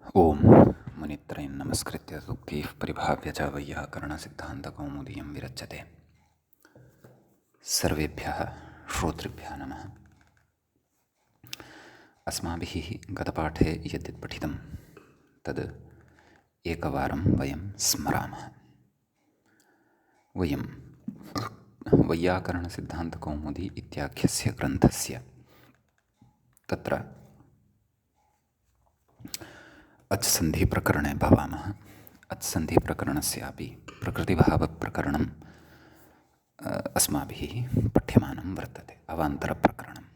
ओम मुनित्रयं नमस्कृत्य सूक्तिः परिभाव्य च वैयाकरणसिद्धान्तकौमुदीयं विरच्यते। सर्वेभ्यः श्रोतृभ्यः नमः। अस्माभिः गतपाठे यद्यत् पठितं तद् एकवारं वयं स्मरामः। वयं वैयाकरणसिद्धान्तकौमुदी इत्याख्यस्य ग्रन्थस्य तत्र अच्सन्धिप्रकरणे भवामः। अच्सन्धिप्रकरणस्यापि प्रकृतिभावप्रकरणम् अस्माभिः पठ्यमानं वर्तते, अवान्तरप्रकरणम्।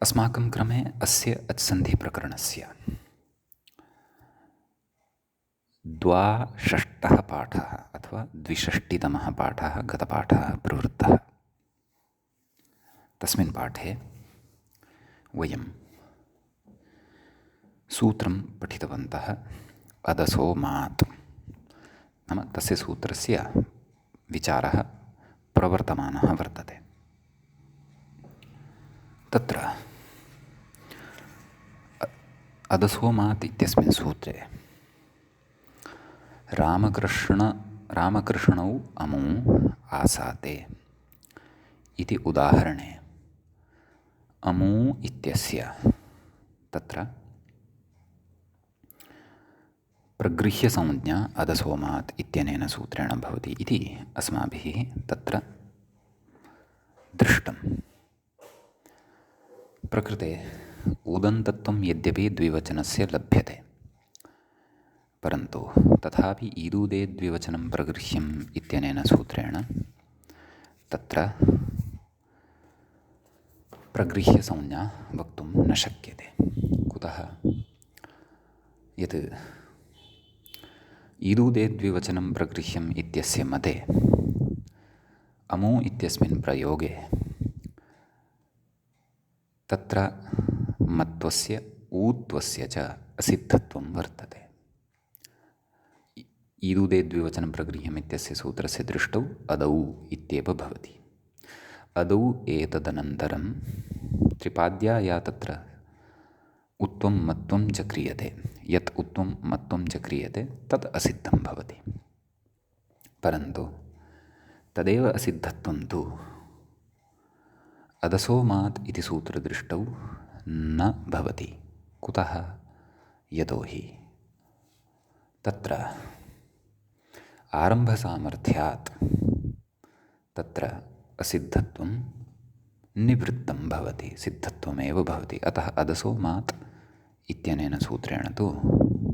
अस्माकं क्रमे अस्य अच्सन्धिप्रकरणस्य द्वाषष्टः पाठः अथवा द्विषष्टितमः पाठः गतपाठः प्रवृत्तः। तस्मिन् पाठे वयं सूत्रं पठितवन्तः अदसो मात् नाम तस्य सूत्रस्य विचारः प्रवर्तमानः वर्तते। तत्र अदसो मात् इत्यस्मिन् सूत्रे रामकृष्णौ अमू आसाते इति उदाहरणे अमू इत्यस्य तत्र प्रगृह्यसंज्ञा अदसो मात् इत्यनेन सूत्रेण भवति इति अस्माभिः तत्र दृष्टं। प्रकृते उदन्तत्वं यद्यपि द्विवचनस्य लभ्यते, परन्तु तथापि ईदूदे द्विवचनं प्रगृह्यम् इत्यनेन सूत्रेण तत्र प्रगृह्यसंज्ञा वक्तुं न शक्यते। कुतः? यत् ईदूदे द्विवचनं प्रगृह्यम् इत्यस्य मते अमू इत्यस्मिन् प्रयोगे तत्र मत्वस्य ऊत्वस्य च असिद्धत्वं वर्तते। ईदूदे द्विवचनं प्रगृह्यम् इत्यस्य सूत्रस्य दृष्टौ अदौ इत्येव भवति। अदौ एतदनन्तरं त्रिपाद्या या तत्र उत्वं मत्वं च क्रियते, यत् उत्वं मत्वं च क्रियते तत् असिद्धं भवति। परन्तु तदेव असिद्धत्वं तु अदसो मात् इति सूत्रदृष्टौ न भवति। कुतः? यतोहि तत्र आरम्भसामर्थ्यात् तत्र असिद्धत्वं निवृत्तं भवति, सिद्धत्वमेव भवति। अतः अदसो मात् इत्यनेन सूत्रेण तु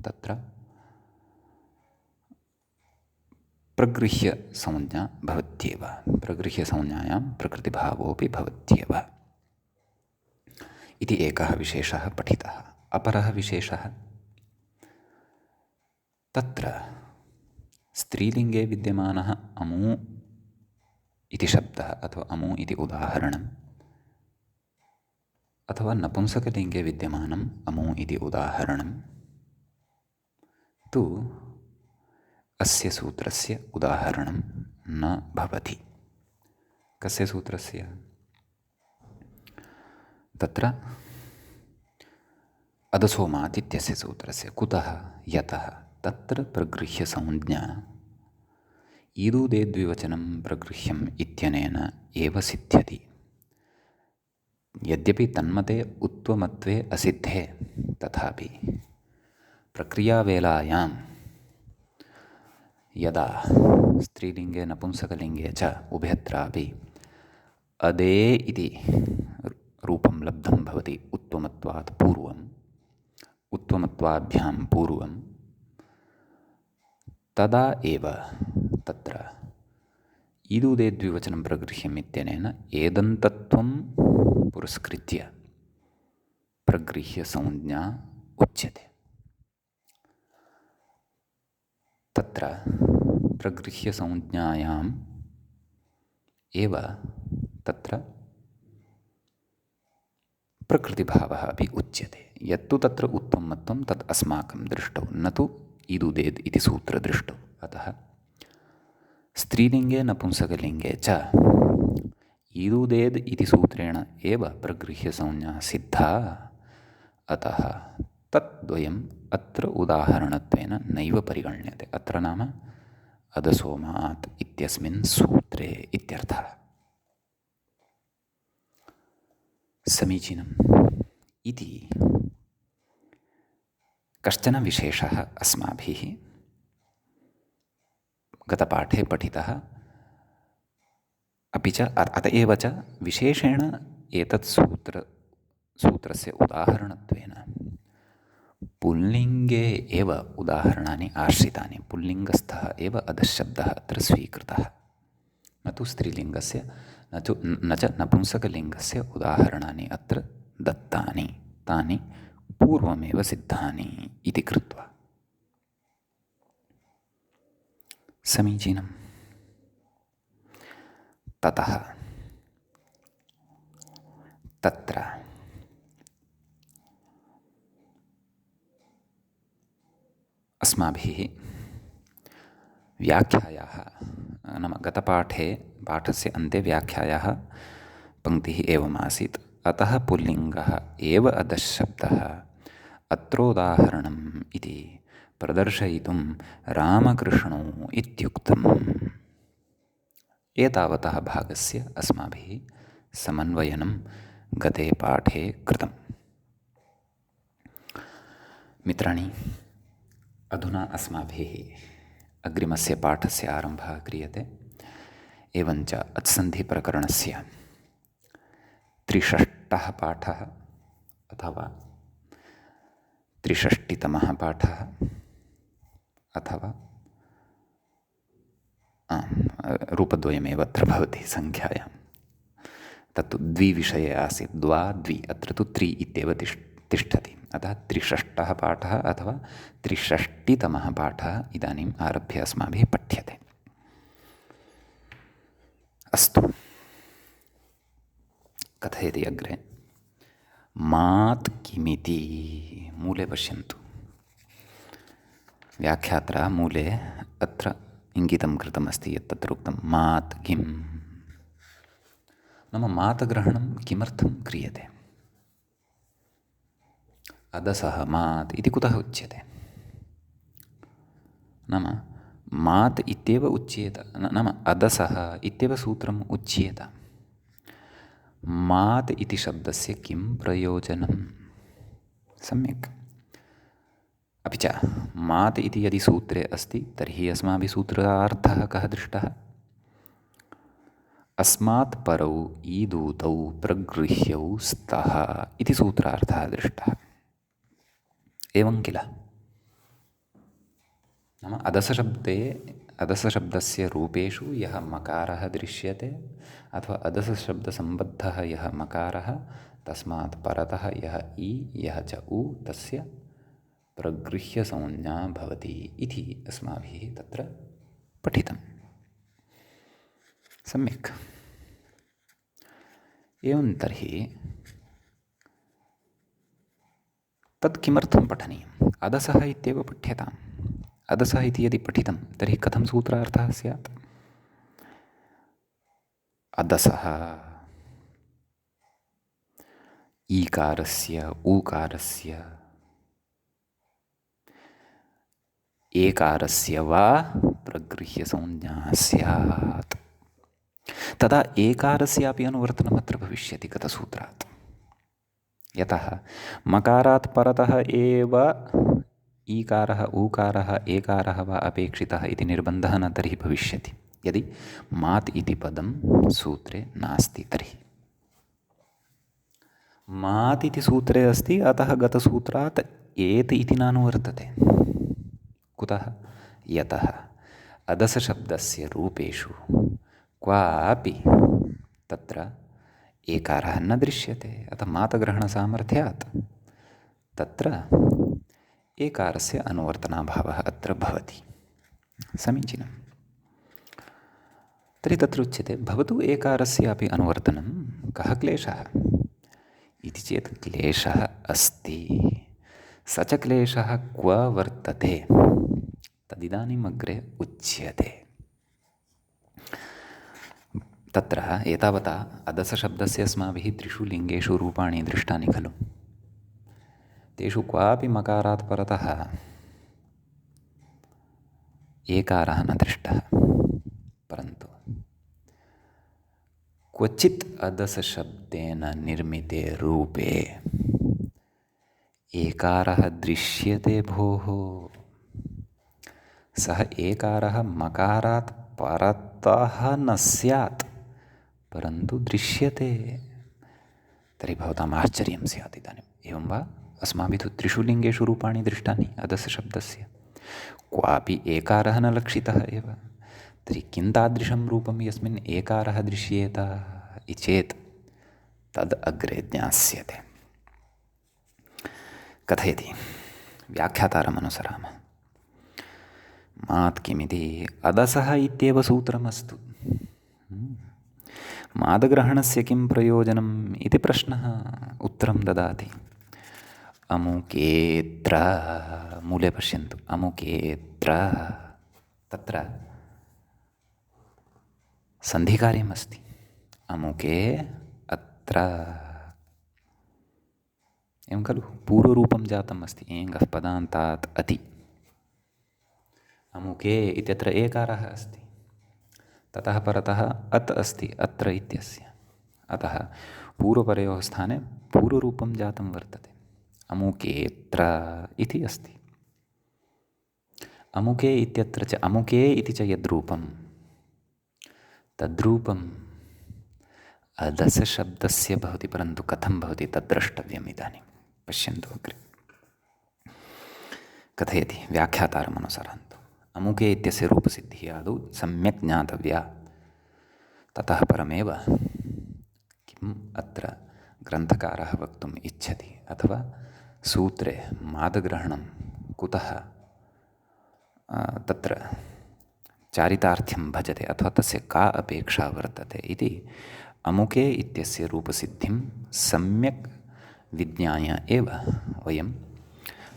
तत्र प्रगृह्यसंज्ञा भवत्येव, प्रगृह्यसंज्ञायां प्रकृतिभावोऽपि भवत्येव इति एकः विशेषः पठितः। अपरः विशेषः तत्र स्त्रीलिङ्गे विद्यमानः अमू इति शब्दः अथवा अमू इति उदाहरणम् अथवा नपुंसकलिङ्गे विद्यमानम् अमू इति उदाहरणं तु अस्य सूत्रस्य उदाहरणं न भवति। कस्य सूत्रस्य? तत्र अदसो मात् इत्यस्य सूत्रस्य। कुतः? यतः तत्र प्रगृह्यसंज्ञा ईदूदे द्विवचनं प्रगृह्यम् इत्यनेन एव सिद्ध्यति। यद्यपि तन्मते उत्वमत्वे असिद्धे, तथापि प्रक्रियावेलायां यदा स्त्रीलिङ्गे नपुंसकलिङ्गे च उभयत्रापि अदे इति रूपं लब्धं भवति उत्वमत्वात् पूर्वम्, उत्वमत्वाभ्यां पूर्वं, तदा एव तत्र ईदूदे द्विवचनं प्रगृह्यम् इत्यनेन एदन्तत्वं पुरस्कृत्य प्रगृह्यसंज्ञा उच्यते। तत्र प्रगृह्यसंज्ञायाम् एव तत्र प्रकृतिभावः अपि उच्यते। यत्तु तत्र उत्वं मत्वं तत् अस्माकं दृष्टौ, न तु ईदूदेद् इति सूत्रदृष्टौ। अतः स्त्रीलिङ्गे नपुंसकलिङ्गे च ईदूदेद् इति सूत्रेण एव प्रगृह्यसंज्ञा सिद्धा। अतः तद्द्वयम् अत्र उदाहरणत्वेन नैव परिगण्यते। अत्र नाम अदसोमात् इत्यस्मिन् सूत्रे इत्यर्थः। समीचीनम्। इति कश्चन विशेषः अस्माभिः गतपाठे पठितः, अपि च अत एव च विशेषेण एतत् सूत्रस्य उदाहरणत्वेन पुल्लिङ्गे एव उदाहरणानि आश्रितानि। पुल्लिङ्गस्थः एव अधःशब्दः अत्र स्वीकृतः, न तु स्त्रीलिङ्गस्य न च नपुंसकलिङ्गस्य उदाहरणानि अत्र दत्तानि, तानि पूर्वमेव सिद्धानि इति कृत्वा। समीचीनम्। ततः तत्र अस्माभिः व्याख्यायाः नाम पाठस्य अन्ते व्याख्यायाः पङ्क्तिः एवमासीत्। अतः पुल्लिङ्गः एव अधःशब्दः अत्रोदाहरणम् इति प्रदर्शयितुं रामकृष्णौ इत्युक्तम्। एतावतः भागस्य अस्माभिः समन्वयनं गते पाठे कृतम्। मित्राणि, अधुना अस्माभिः अग्रिमस्य पाठस्य आरम्भः क्रियते। एवञ्च अत्सन्धिप्रकरणस्य 63 पाठः अथवा 63तमः पाठः अथवा रूपद्वयमेव अत्र भवति सङ्ख्यायां। तत्तु द्विविषये आसीत्, 2 2, अत्र तु 3 इत्येव तिष्ठति। अतः 63 पाठः अथवा 63तमः पाठः इदानीम् आरभ्य अस्माभिः पठ्यते। अस्तु, कथयति अग्रे। मात् किमिति मूले पश्यन्तु। व्याख्यात्रा मूले अत्र इङ्गितं कृतमस्ति यत् तत्र उक्तं मात् किम्। नाम मातग्रहणं किमर्थं क्रियते? अदसः मात् इति कुतः उच्यते? नाम मात् इत्येव उच्येत, नाम अदसः इत्येव सूत्रम् उच्येत। मात् इति शब्दस्य किं प्रयोजनं? सम्यक्। अपि च मात् इति यदि सूत्रे अस्ति तर्हि अस्माभिः सूत्रार्थः कः दृष्टः? अस्मात् परौ ईदूतौ प्रगृह्यौ स्तः इति सूत्रार्थः दृष्टः। एवं किल? नाम अदसशब्दस्य रूपेषु यः मकारः दृश्यते अथवा अदसशब्दसम्बद्धः यः मकारः, तस्मात् परतः यः इ यः च उ तस्य प्रगृह्यसंज्ञा भवति इति अस्माभिः तत्र पठितम्। सम्यक्। एवं तर्हि तत् किमर्थं पठनीयम्? अदसः इत्येव पठ्यताम्। अदसः इति यदि पठितं तर्हि कथं सूत्रार्थः स्यात्? अदसः ईकारस्य ऊकारस्य एकारस्य वा प्रगृह्यसंज्ञा स्यात्। तदा एकारस्यापि अनुवर्तनम् अत्र भविष्यति गतसूत्रात्। यतः मकारात् परतः एव ईकारः ऊकारः एकारः वा अपेक्षितः इति निर्बन्धः न तर्हि भविष्यति यदि मात् इति पदं सूत्रे नास्ति तर्हि। मात् इति सूत्रे अस्ति, अतः गतसूत्रात् एत् इति नानुवर्तते। कुतः? यतः अदसशब्दस्य रूपेषु क्वापि तत्र एकारः न दृश्यते। अतः मातग्रहणसामर्थ्यात् तत्र एकारस्य अनुवर्तनाभावः अत्र भवति। समीचीनं। तर्हि तत्र उच्यते भवतु एकारस्यापि अनुवर्तनं, कः क्लेशः इति चेत् क्लेशः अस्ति। स च क्लेशः क्व वर्तते तदिदानीम् अग्रे उच्यते। तत्र एतावता अदसशब्दस्य अस्माभिः 3 लिङ्गेषु रूपाणि दृष्टानि खलु। तेषु क्वापि मकारात् परतः एकारः न दृष्टः, परन्तु क्वचित् अदसशब्देन निर्मिते रूपे एकारः दृश्यते भोः। सः एकारः मकारात् परतः न स्यात्, परन्तु दृश्यते। तर्हि भवताम् आश्चर्यं स्यात् इदानीम्, एवं वा? अस्माभिः तु त्रिषु लिङ्गेषु रूपाणि दृष्टानि अदसशब्दस्य, क्वापि एकारः न लक्षितः एव। तर्हि किं तादृशं रूपं यस्मिन् एकारः दृश्येत इति चेत् तद् अग्रे ज्ञास्यते। कथयति, व्याख्यातारमनुसरामः। मात् किमिति अदसः इत्येव सूत्रमस्तु। मादग्रहणस्य किं प्रयोजनम् इति प्रश्नः उत्तरं ददाति। अमुकेऽत्र, मूले पश्यन्तु, अमुकेऽत्र, तत्र सन्धिकार्यमस्ति। अमुके अत्र, एवं खलु? पूर्वरूपं जातम् अस्ति, एङ्गः पदान्तात् अति। अमुके इत्यत्र एकारः अस्ति, ततः परतः अत् अस्ति अत्र इत्यस्य, अतः पूर्वपरयोः स्थाने पूर्वरूपं जातं वर्तते। अमुकेऽत्र इति अस्ति। अमुके इत्यत्र च अमुके इति च यद्रूपं, तद्रूपम् अदसशब्दस्य भवति, परन्तु कथं भवति तद् द्रष्टव्यम्। इदानीं पश्यन्तु अग्रे। कथयति व्याख्यातारमनुसरन्तु। अमुके इत्यस्य रूपसिद्धिः आदौ सम्यक् ज्ञातव्या, ततः परमेव किम् अत्र ग्रन्थकारः वक्तुम् इच्छति, अथवा सूत्रे मादग्रहणं कुतः तत्र चारितार्थ्यं भजते, अथवा तस्य का अपेक्षा वर्तते इति अमुके इत्यस्य रूपसिद्धिं सम्यक् विज्ञाय एव वयम्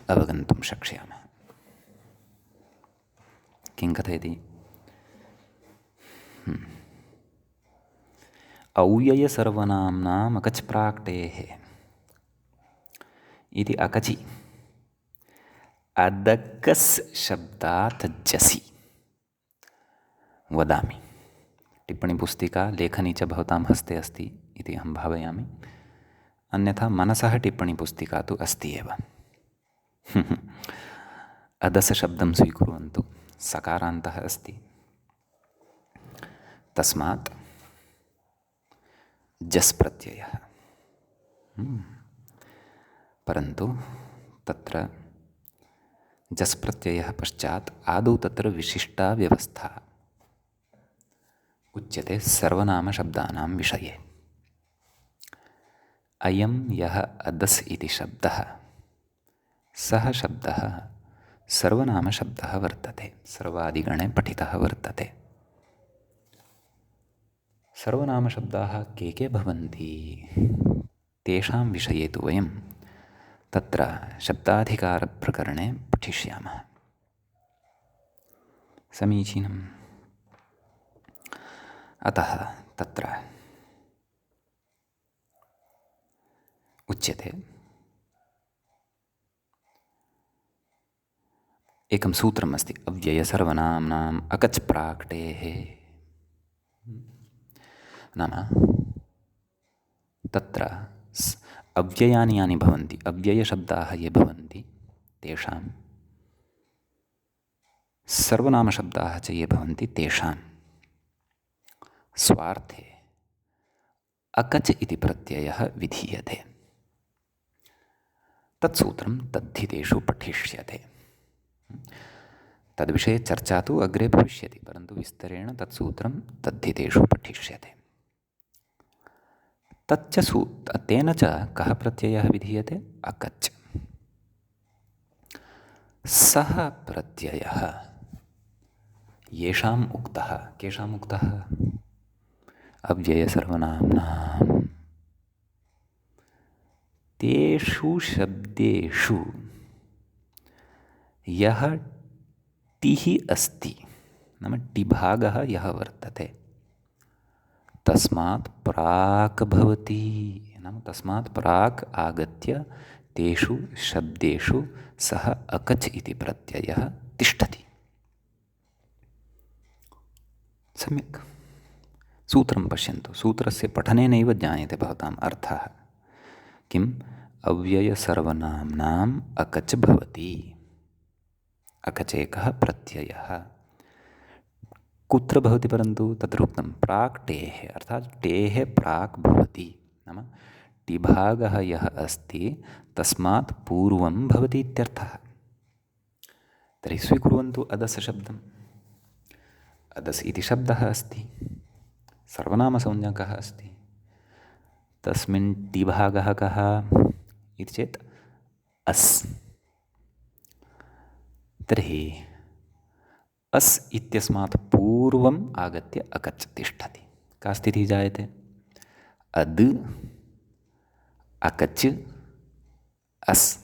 अवगन्तुं शक्ष्यामः। किं कथयति? औययसर्वनाम्नाम् अकच् प्राक्टेः इति अकचि अदकस् शब्दात् जसि वदामि। टिप्पणीपुस्तिका लेखनी च भवतां हस्ते अस्ति इति अहं भावयामि, अन्यथा मनसः टिप्पणीपुस्तिका तु अस्ति एव। अदसशब्दं स्वीकुर्वन्तु, सकारान्तः अस्ति, तस्मात् जस् प्रत्ययः। परन्तु तत्र जस् प्रत्ययः पश्चात् आदौ तत्र विशिष्टा व्यवस्था उच्यते सर्वनामशब्दानां विषये। अयं यः अदस् इति शब्दः, सः शब्दः सर्वनामशब्दः वर्तते, सर्वादिगणे पठितः वर्तते। सर्वनामशब्दाः के के भवन्ति, तेषां विषये तु वयं तत्र शब्दाधिकारप्रकरणे पठिष्यामः। समीचीनम्। अतः तत्र उच्यते, एकं सूत्रम् अस्ति, अव्ययसर्वनाम्नाम् अकच् प्राक्टेः। नाम तत्र अव्ययानि यानि भवन्ति, अव्ययशब्दाः ये भवन्ति, तेषां सर्वनामशब्दाः च ये भवन्ति, तेषां स्वार्थे अकच् इति प्रत्ययः विधीयते। तत्सूत्रं तद्धितेषु पठिष्यते। तद्विषये चर्चा तु अग्रे भविष्यति, परन्तु विस्तरेण तत्सूत्रं तद्धितेषु पठिष्यते। तच्च तेन च कः प्रत्ययः विधीयते? अकच्। सः प्रत्ययः येषाम् उक्तः, केषाम् उक्तः? अव्ययसर्वनाम्नां। तेषु शब्देषु यः टिः अस्ति, नाम टिभागः यः वर्तते, तस्मात् प्राक् भवति, नाम तस्मात् प्राक् आगत्य तेषु शब्देषु सः अकच् इति प्रत्ययः तिष्ठति। सम्यक् सूत्रं पश्यन्तु। सूत्रस्य पठनेनैव ज्ञायते भवताम् अर्थः। किम्? अव्ययसर्वनाम्नाम् अकच् भवति। अकच् एकः प्रत्ययः कुत्र भवति? परन्तु तत्र उक्तं प्राक् टेः, अर्थात् टेः प्राक् भवति। नाम टिभागः यः अस्ति तस्मात् पूर्वं भवति इत्यर्थः। तर्हि स्वीकुर्वन्तु अदस् शब्दम्। अदस् इति शब्दः अस्ति, सर्वनामसंज्ञकः अस्ति। तस्मिन् टिभागः कः इति चेत् अस्। तर्हि अस् इत्यस्मात् पूर्वम् आगत्य अकच् तिष्ठति। का स्थितिः जायते? अद् अकच् अस्।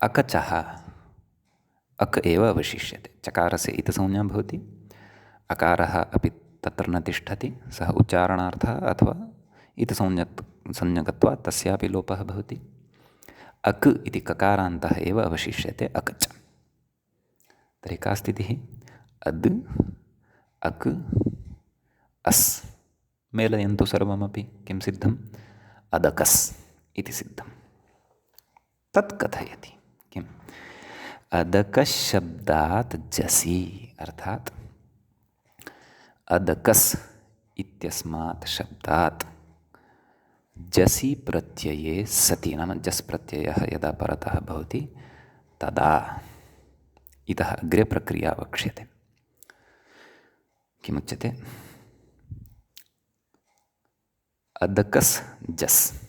अकचः अक् एव अवशिष्यते। चकारस्य इतसंज्ञा भवति, अकारः अपि तत्र न तिष्ठति, सः उच्चारणार्थः अथवा इतसंज्ञकत्वात् तस्यापि लोपः भवति। अक् इति ककारान्तः एव अवशिष्यते अकच्। तर्हि का स्थितिः? अद् अक् अस्। मेलयन्तु सर्वमपि। किं सिद्धम्? अदकस् इति सिद्धम्। तत् कथयति किम्? अदकस् शब्दात् जसि, अर्थात् अदकस् इत्यस्मात् शब्दात् जसि प्रत्यये सति, नाम जस् प्रत्ययः यदा परतः भवति तदा इतः अग्रे प्रक्रिया वक्ष्यते। किमुच्यते? अदकस् जस्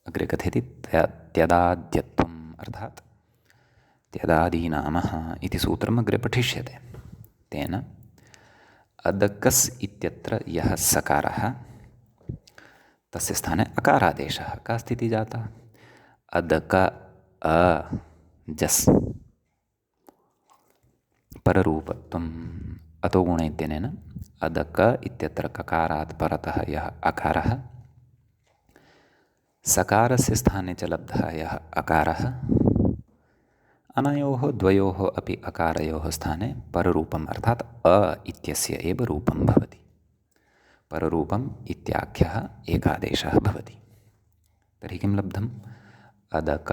अग्रे कथयति त्यदाद्यत्वम्, अर्थात् त्यदादीनामः इति सूत्रम् अग्रे पठिष्यते। तेन अदकस् इत्यत्र यः सकारः तस्य स्थाने अकारादेशः। का स्थितिः जाता? अदक अ जस् पररूपत्वम् अतो गुण इत्यनेन अदक इत्यत्र ककारात् परतः यः अकारः, सकारस्य स्थाने च लब्धः यः अकारः, अनयोः द्वयोः अपि अकारयोः स्थाने पररूपम् अर्थात् अ इत्यस्य एव रूपं भवति। पररूपम् इत्याख्यः एकादेशः भवति। तर्हि किं लब्धम्? अदक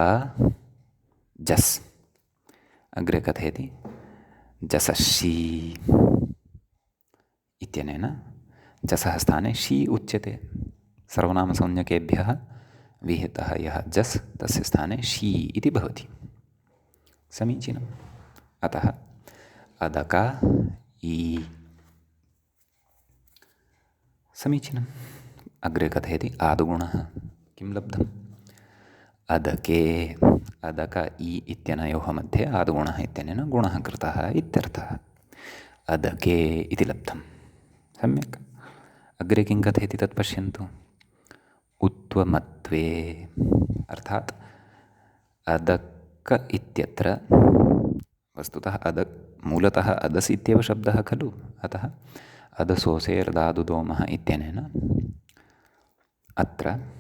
जस्। अग्रे कथयति जसषि इत्यनेन जसः स्थाने शी उच्यते। सर्वनामसंज्ञकेभ्यः विहितः यः जस् तस्य स्थाने शी इति भवति। समीचीनम्। अतः अदक ई। समीचीनम्। अग्रे कथयति आदुगुणः। किं लब्धम्? अदके अदक ई इत्यनयोः मध्ये आदुगुणः इत्यनेन गुणः कृतः इत्यर्थः। अदके इति लब्धम्। सम्यक्। अग्रे किं कथयति तत् पश्यन्तु। उत्वमत्वे, अर्थात् अदक इत्यत्र वस्तुतः मूलतः अदस् इत्येव शब्दः खलु। अतः अदसोसेर्दादुदोमः इत्यनेन अत्र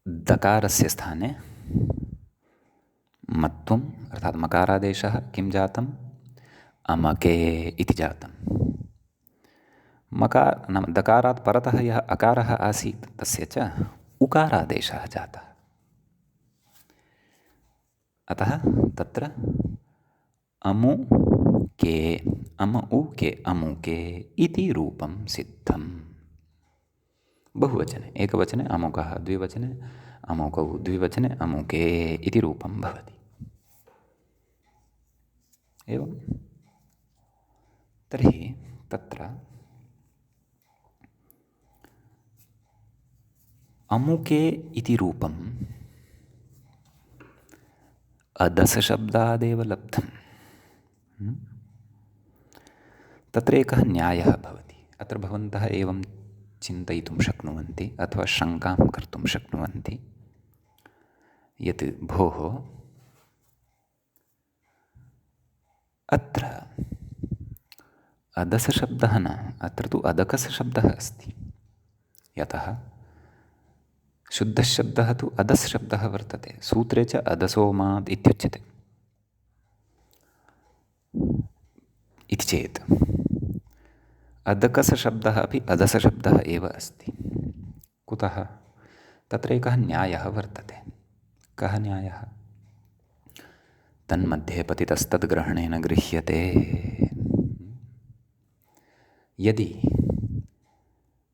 दकारस्य स्थाने मत्वम् अर्थात् मकारादेशः किं जातम्? अमके इति जातम्। नाम दकारात् परतः यः अकारः आसीत् तस्य च उकारादेशः जातः। अतः तत्र अमुके अमुके इति रूपं सिद्धम्। बहुवचने, एकवचने अमुकः, द्विवचने अमुकौ, द्विवचने अमुके इति रूपं भवति। एवं तर्हि तत्र अमुके इति रूपम् अदसशब्दादेव लब्धम्। तत्र एकः न्यायः भवति। अत्र भवन्तः एवं चिन्तयितुं शक्नुवन्ति अथवा शङ्कां कर्तुं शक्नुवन्ति यत् भोः अत्र अदसशब्दः न, अत्र तु अदकस् शब्दः अस्ति। यतः शुद्धशब्दः तु अदस् शब्दः वर्तते, सूत्रे च अदसोमात् इत्युच्यते। इति चेत् अदकसशब्दः अपि अदसशब्दः एव अस्ति। कुतः? तत्र एकः न्यायः वर्तते। कः न्यायः? तन्मध्ये पतितस्तद्ग्रहणेन गृह्यते। यदि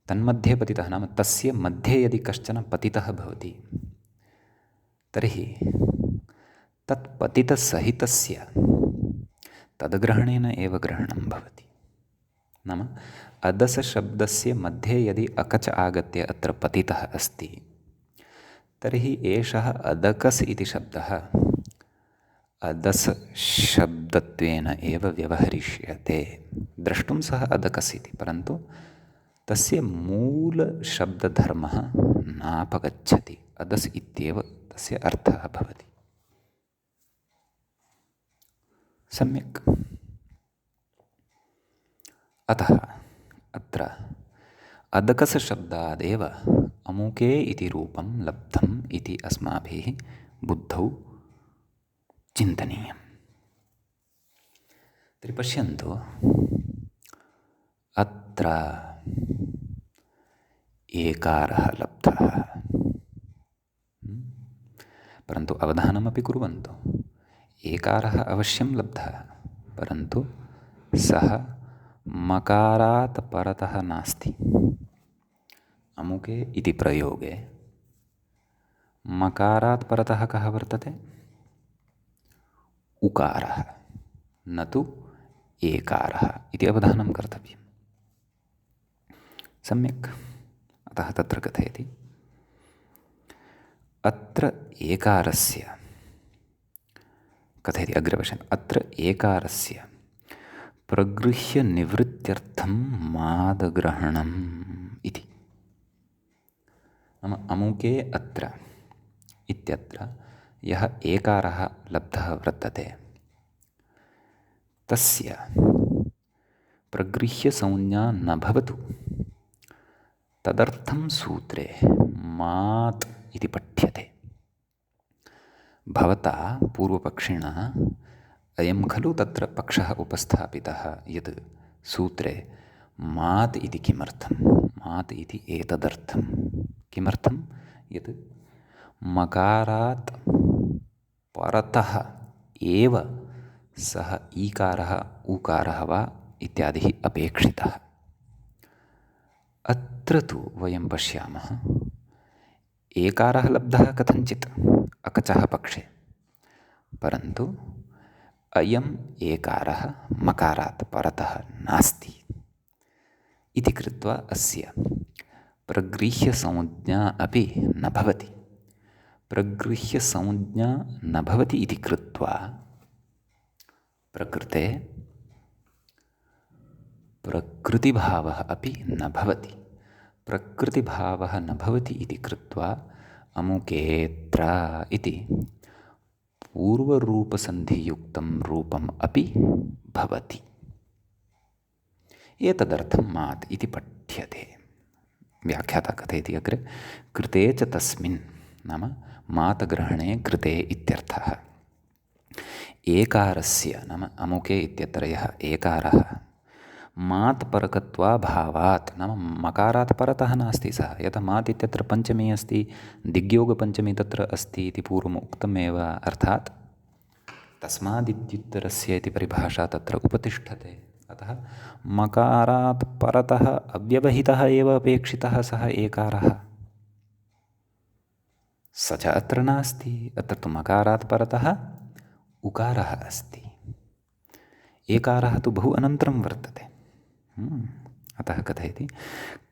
तन्मध्ये पतितः नाम तस्य मध्ये यदि कश्चन पतितः भवति तर्हि तत्पतितसहितस्य तद्ग्रहणेन एव ग्रहणं भवति। नाम अदसशब्दस्य मध्ये यदि अकच आगत्य अत्र पतितः अस्ति तर्हि एषः अदकस् इति शब्दः अदसशब्दत्वेन एव व्यवहरिष्यते। द्रष्टुं सः अदकस् इति, परन्तु तस्य मूलशब्दधर्मः नापगच्छति। अदस् इत्येव तस्य अर्थः भवति। सम्यक्। अतः अत्र अदकसशब्दादेव अमुके इति रूपं लब्धम् इति अस्माभिः बुद्धौ चिन्तनीयम्। तर्हि पश्यन्तु, अत्र एकारः लब्धः, परन्तु अवधानमपि कुर्वन्तु, एकारः अवश्यं लब्धः, परन्तु सः मकारात् परतः नास्ति। अमुके इति प्रयोगे मकारात् परतः कः वर्तते? उकारः, न तु एकारः इति अवधानं कर्तव्यम्। सम्यक्। अतः तत्र कथयति, अत्र एकारस्य, कथयति अग्रे पश्यन्तु, अत्र एकारस्य प्रगृह्य निवृत्त्यर्थं मादग्रहणम् इति। नाम अमुके अत्र इत्यत्र यः एकारः लब्धः वर्तते तस्य प्रगृह्यसंज्ञा न भवतु, तदर्थं सूत्रे मात् इति पठ्यते। भवता पूर्वपक्षिणा अयं खलु तत्र पक्षः उपस्थापितः यत् सूत्रे मात् इति किमर्थं? मात् इति एतदर्थं। किमर्थं? यत् मकारात् परतः एव सः ईकारः ऊकारः वा इत्यादिः अपेक्षितः। अत्र तु वयं पश्यामः, एकारः लब्धः कथञ्चित् अकचः पक्षे, परन्तु अयम् एकारः मकारात् परतः नास्ति इति कृत्वा अस्य प्रगृह्यसंज्ञा अपि न भवति। प्रगृह्यसंज्ञा न भवति इति कृत्वा प्रकृते प्रकृतिभावः अपि न भवति। प्रकृतिभावः न भवति इति कृत्वा अमुकेऽत्र इति पूर्वरूपसन्धियुक्तं रूपम् अपि भवति। एतदर्थं मात् इति पठ्यते। व्याख्याता कथयति अग्रे, कृते च तस्मिन्, नाम मातग्रहणे कृते इत्यर्थः। एकारस्य नाम अमुके इत्यत्र यः एकारः मात् परकत्वाभावात्, नाम मकारात् परतः नास्ति सः। यतः मात् इत्यत्र पञ्चमी अस्ति, दिग्योगपञ्चमी तत्र अस्ति इति पूर्वम् उक्तमेव, अर्थात् तस्मादित्युत्तरस्य इति परिभाषा तत्र उपतिष्ठते। अतः मकारात् परतः अव्यवहितः एव अपेक्षितः सः एकारः, स च अत्र नास्ति। अत्र तु मकारात् परतः उकारः अस्ति, एकारः तु बहु अनन्तरं वर्तते। अतः कथयति,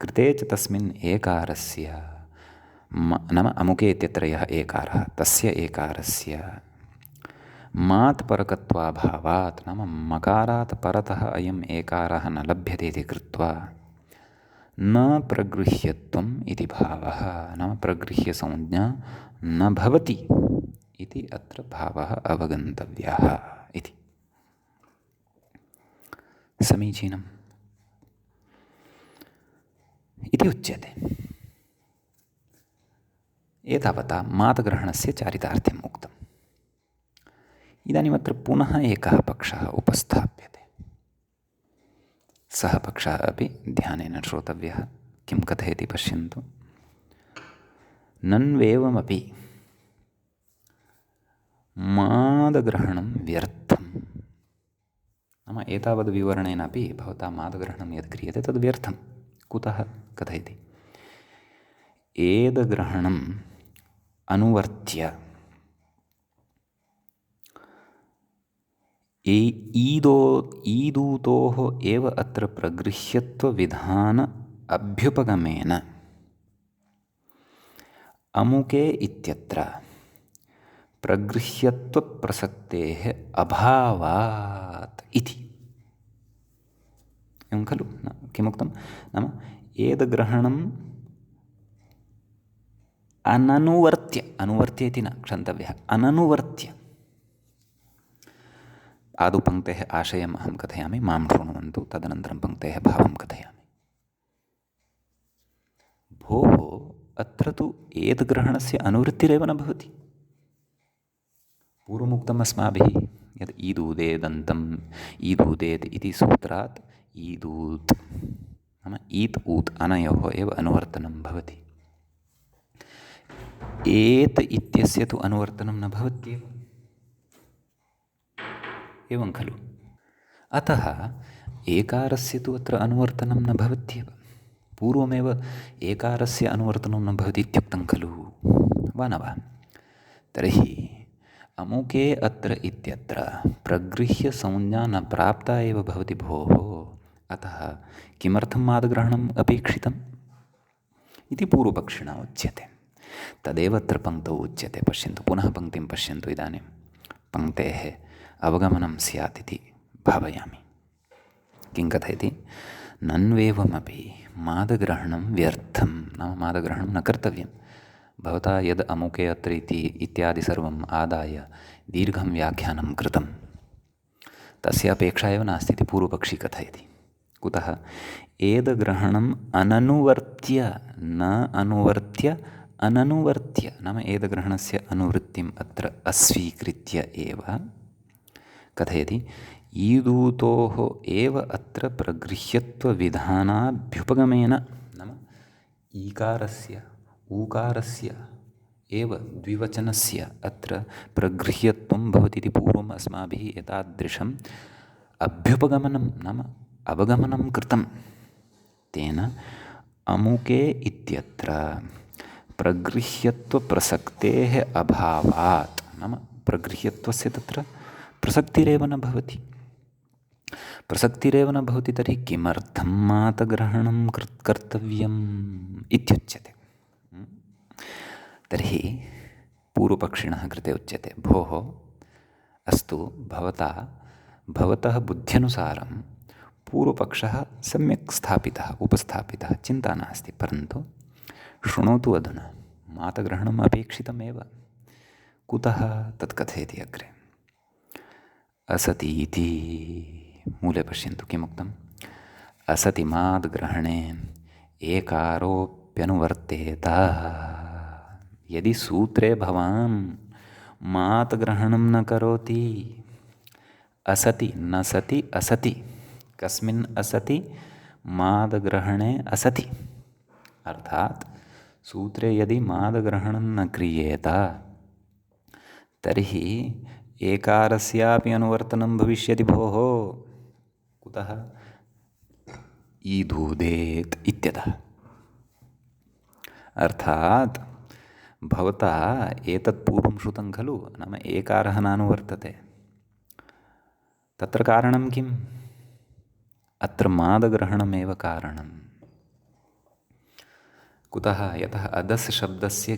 कृते च तस्मिन् एकारस्य, नाम अमुके इत्यत्र यः एकारः तस्य एकारस्य मात् परकत्वाभावात्, नाम मकारात् परतः अयम् एकारः न लभ्यते इति कृत्वा न प्रगृह्यत्वम् इति भावः, नाम प्रगृह्यसंज्ञा न भवति इति अत्र भावः अवगन्तव्यः इति। समीचीनम् इति उच्यते। एतावता मातग्रहणस्य चारितार्थ्यम् उक्तम्। इदानीमत्र पुनः एकः पक्षः उपस्थाप्यते। सः पक्षः अपि ध्यानेन श्रोतव्यः। किं कथयति पश्यन्तु। नन्वेवमपि मादग्रहणं व्यर्थं। नाम एतावद् विवरणेनापि भवता मादग्रहणं यद् क्रियते तद् व्यर्थं। कुतः कथयति। एदग्रहणम् अनुवर्त्य ईदूतोः एव अत्र प्रगृह्यत्वविधान अभ्युपगमेन अमुके इत्यत्र प्रगृह्यत्वप्रसक्तेः अभावात् इति। एवं खलु किमुक्तं नाम एदग्रहणम् अननुवर्त्य, अनुवर्त्य इति न क्षन्तव्यः, अननुवर्त्य। आदौ पङ्क्तेः आशयम् अहं कथयामि, मां शृण्वन्तु, तदनन्तरं पङ्क्तेः भावं कथयामि। भोः अत्र तु एतद्ग्रहणस्य अनुवृत्तिरेव न भवति। पूर्वमुक्तम् अस्माभिः यद् ईदूदेदन्तम् ईदूदेत् इति सूत्रात् ईदूत् नाम ईत् ऊत् अनयोः एव अनुवर्तनं भवति। एत् इत्यस्य तु अनुवर्तनं न भवत्येव। एवं खलु। अतः एकारस्य तु अत्र अनुवर्तनं न भवत्येव। पूर्वमेव एकारस्य अनुवर्तनं न भवति इत्युक्तं खलु, वा न वा? तर्हि अमुके अत्र इत्यत्र प्रगृह्यसंज्ञा न प्राप्ता एव भवति भोः। अतः किमर्थं मादग्रहणम् अपेक्षितम् इति पूर्वपक्षिणा उच्यते। तदेव अत्र पङ्क्तौ उच्यते। पश्यन्तु, पुनः पङ्क्तिं पश्यन्तु। इदानीं पङ्क्तेः अवगमनं स्यात् इति भावयामि। किं कथयति। नन्वेवमपि मादग्रहणं व्यर्थं, नाम मादग्रहणं न कर्तव्यं। भवता यद् अमुके अत्र इति इत्यादि सर्वम् आदाय दीर्घं व्याख्यानं कृतं, तस्य अपेक्षा एव नास्ति इति पूर्वपक्षी कथयति। कुतः। एदग्रहणम् अननुवर्त्य, न अनुवर्त्य, अननुवर्त्य नाम एदग्रहणस्य अनुवृत्तिम् अत्र अस्वीकृत्य एव कथयति। ईदूतोः एव अत्र प्रगृह्यत्वविधानाभ्युपगमेन, नाम ईकारस्य ऊकारस्य एव द्विवचनस्य अत्र प्रगृह्यत्वं भवति इति पूर्वम् अस्माभिः एतादृशम् अभ्युपगमनं नाम अवगमनं कृतं। तेन अमुके इत्यत्र प्रगृह्यत्वप्रसक्तेः अभावात्, नाम प्रगृह्यत्वस्य तत्र प्रसक्तिरेव न भवति। प्रसक्तिरेव न भवति तर्हि किमर्थं मातग्रहणं कर्तव्यम् इत्युच्यते। तर्हि पूर्वपक्षिणः कृते उच्यते, भोः अस्तु, भवतः बुद्ध्यनुसारं पूर्वपक्षः सम्यक् स्थापितः उपस्थापितः, चिन्ता नास्ति। परन्तु शृणोतु अधुना, मातग्रहणम् अपेक्षितमेव। कुतः तत् कथयति अग्रे। असतीति मूले पश्यन्तु किमुक्तम्। असति माद्ग्रहणे एकारोऽप्यनुवर्तेत। यदि सूत्रे भवान् मातग्रहणं न करोति, असति न सति असति, कस्मिन् असति, मादग्रहणे असति, अर्थात् सूत्रे यदि मादग्रहणं न क्रियेत तर्हि एकारस्यापि अनुवर्तनं भविष्यति भोः। कुतः। ईदूदेत् इत्यतः। अर्थात् भवता एतत् पूर्वं श्रुतं खलु, नाम एकारः नानुवर्तते। तत्र कारणं किम्। अत्र मादग्रहणमेव कारणं। कुतः। यतः अदस् शब्दस्य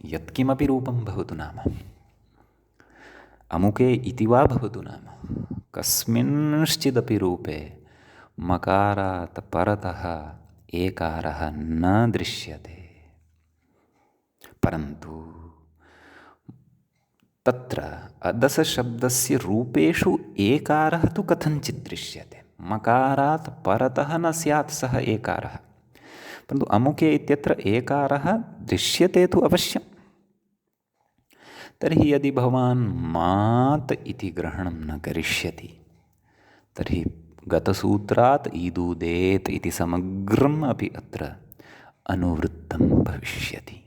यत्किमपि रूपं भवतु नाम, अमुके इति वा भवतु नाम, कस्मिंश्चिदपि रूपे मकारात् परतः एकारः न दृश्यते। परन्तु तत्र अदसशब्दस्य रूपेषु एकारः तु कथञ्चित् दृश्यते। मकारात् परतः न स्यात् सः एकारः, परन्तु अमुके इत्यत्र एकारः दृश्यते तु अवश्यम्। तर्हि यदि भवान् मात् इति ग्रहणं न करिष्यति तर्हि गतसूत्रात् ईदुदेत् इति समग्रम् अपि अत्र अनुवृत्तं भविष्यति।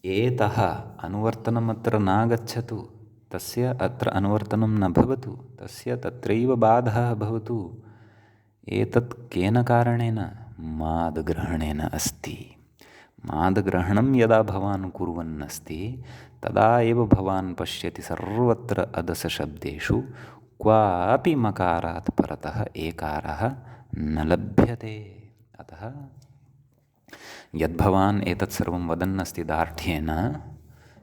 एतः अनुवर्तनम् अत्र नागच्छतु, तस्य अत्र अनुवर्तनं न भवतु, तस्य तत्रैव बाधः भवतु। एतत् केन कारणेन? मादग्रहणेन अस्ति। मादग्रहणं यदा भवान् कुर्वन् अस्ति तदा एव भवान् पश्यति सर्वत्र अदसशब्देषु क्वापि मकारात् परतः एकारः न लभ्यते। अतः यद्भवान् एतत् सर्वं वदन् अस्ति दार्ढ्येन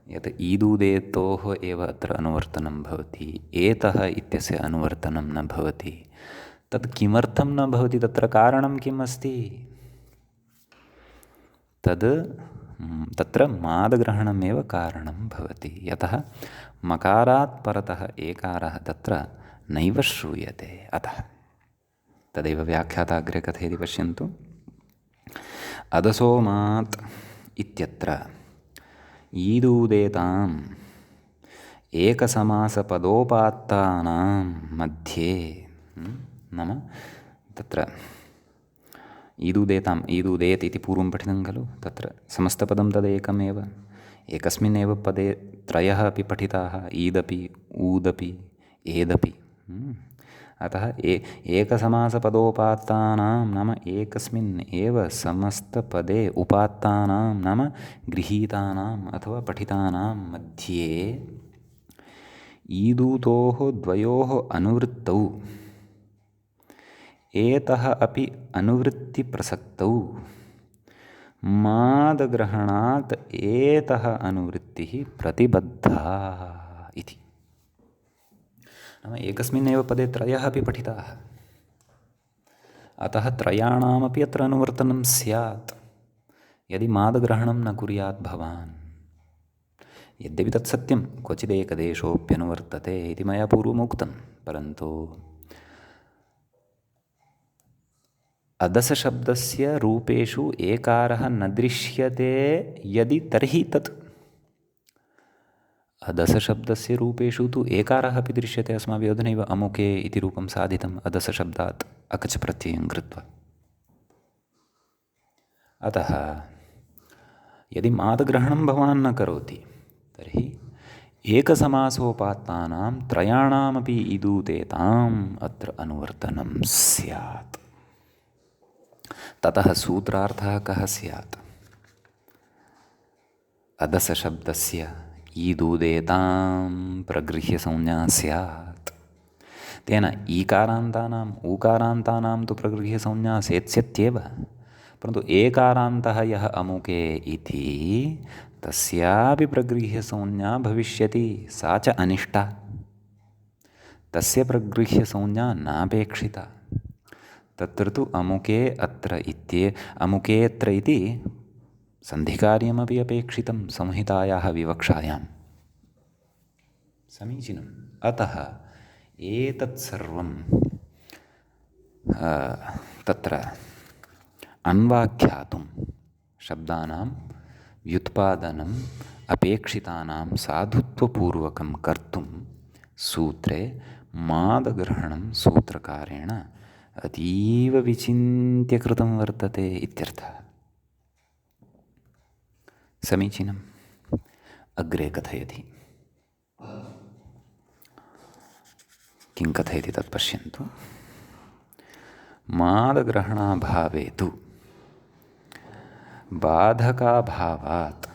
यत् ईदुदेतोः एव अत्र अनुवर्तनं भवति, एतः इत्यस्य अनुवर्तनं न भवति, तत् किमर्थं न भवति? तत्र कारणं किम् अस्ति? तत्र मादग्रहणमेव कारणं भवति। यतः मकारात् परतः एकारः तत्र नैव श्रूयते। अतः तदैव व्याख्याता अग्रे कथयति, पश्यन्तु। अदसोमात् इत्यत्र ईदुदेताम् एकसमासपदोपात्तानां मध्ये नाम तत्र ईदुदेताम् ईदुदेत् इति पूर्वं पठितं खलु, तत्र समस्तपदं तदेकमेव। एकस्मिन्नेव पदे त्रयः अपि पठिताः, ईदपि ऊदपि एदपि। अतः एकसमासपदोपात्तानां नाम एकस्मिन् एव समस्तपदे उपात्तानां नाम गृहीतानाम् अथवा पठितानां मध्ये ईदुतोः द्वयोः अनुवृत्तौ एतः अपि अनुवृत्तिप्रसक्तौ मादग्रहणात् एतः अनुवृत्तिः प्रतिबद्धा इति। नाम एकस्मिन्नेव पदे त्रयः अपि पठिताः, अतः त्रयाणामपि अत्र अनुवर्तनं स्यात् यदि मादग्रहणं न कुर्यात् भवान्। यद्यपि तत् सत्यं, क्वचिदेकदेशोऽप्यनुवर्तते इति मया पूर्वमुक्तं, परन्तु अदसशब्दस्य रूपेषु एकारः न दृश्यते यदि, तर्हि तत् अदसशब्दस्य रूपेषु तु एकारः अपि दृश्यते। अस्माभिः अधुनैव अमुके इति रूपं साधितम् अदसशब्दात् अकच प्रत्ययं कृत्वा। अतः यदि मादग्रहणं भवान् न करोति तर्हि एकसमासोपात्तानां त्रयाणामपि ईदुदेताम् अत्र अनुवर्तनं स्यात्। ततः सूत्रार्थः कः स्यात्? अदसशब्दस्य ईदुदेतां प्रगृह्य संज्ञा स्यात्। तेन ईकारान्तानाम् ऊकारान्तानां तु प्रगृह्य संज्ञा सेत्स्यत्येव, परन्तु एकारान्तः यः अमुके इति तस्यापि प्रगृह्य संज्ञा भविष्यति, सा च अनिष्टा। तस्य प्रगृह्य संज्ञा नापेक्षिता। तत्र तु अमुके अत्र अमुकेऽत्र इति सन्धिकार्यमपि अपेक्षितं संहितायाः विवक्षायां। समीचीनम्। अतः एतत् सर्वं तत्र अन्वाख्यातुं शब्दानां व्युत्पादनम् अपेक्षितानां साधुत्वपूर्वकं कर्तुं सूत्रे मादग्रहणं सूत्रकारेण अतीव विचिन्त्य कृतं वर्तते इत्यर्थः। समीचीनम्। अग्रे कथयति। किं कथयति तत् पश्यन्तु। मादग्रहणाभावे तु बाधकाभावात्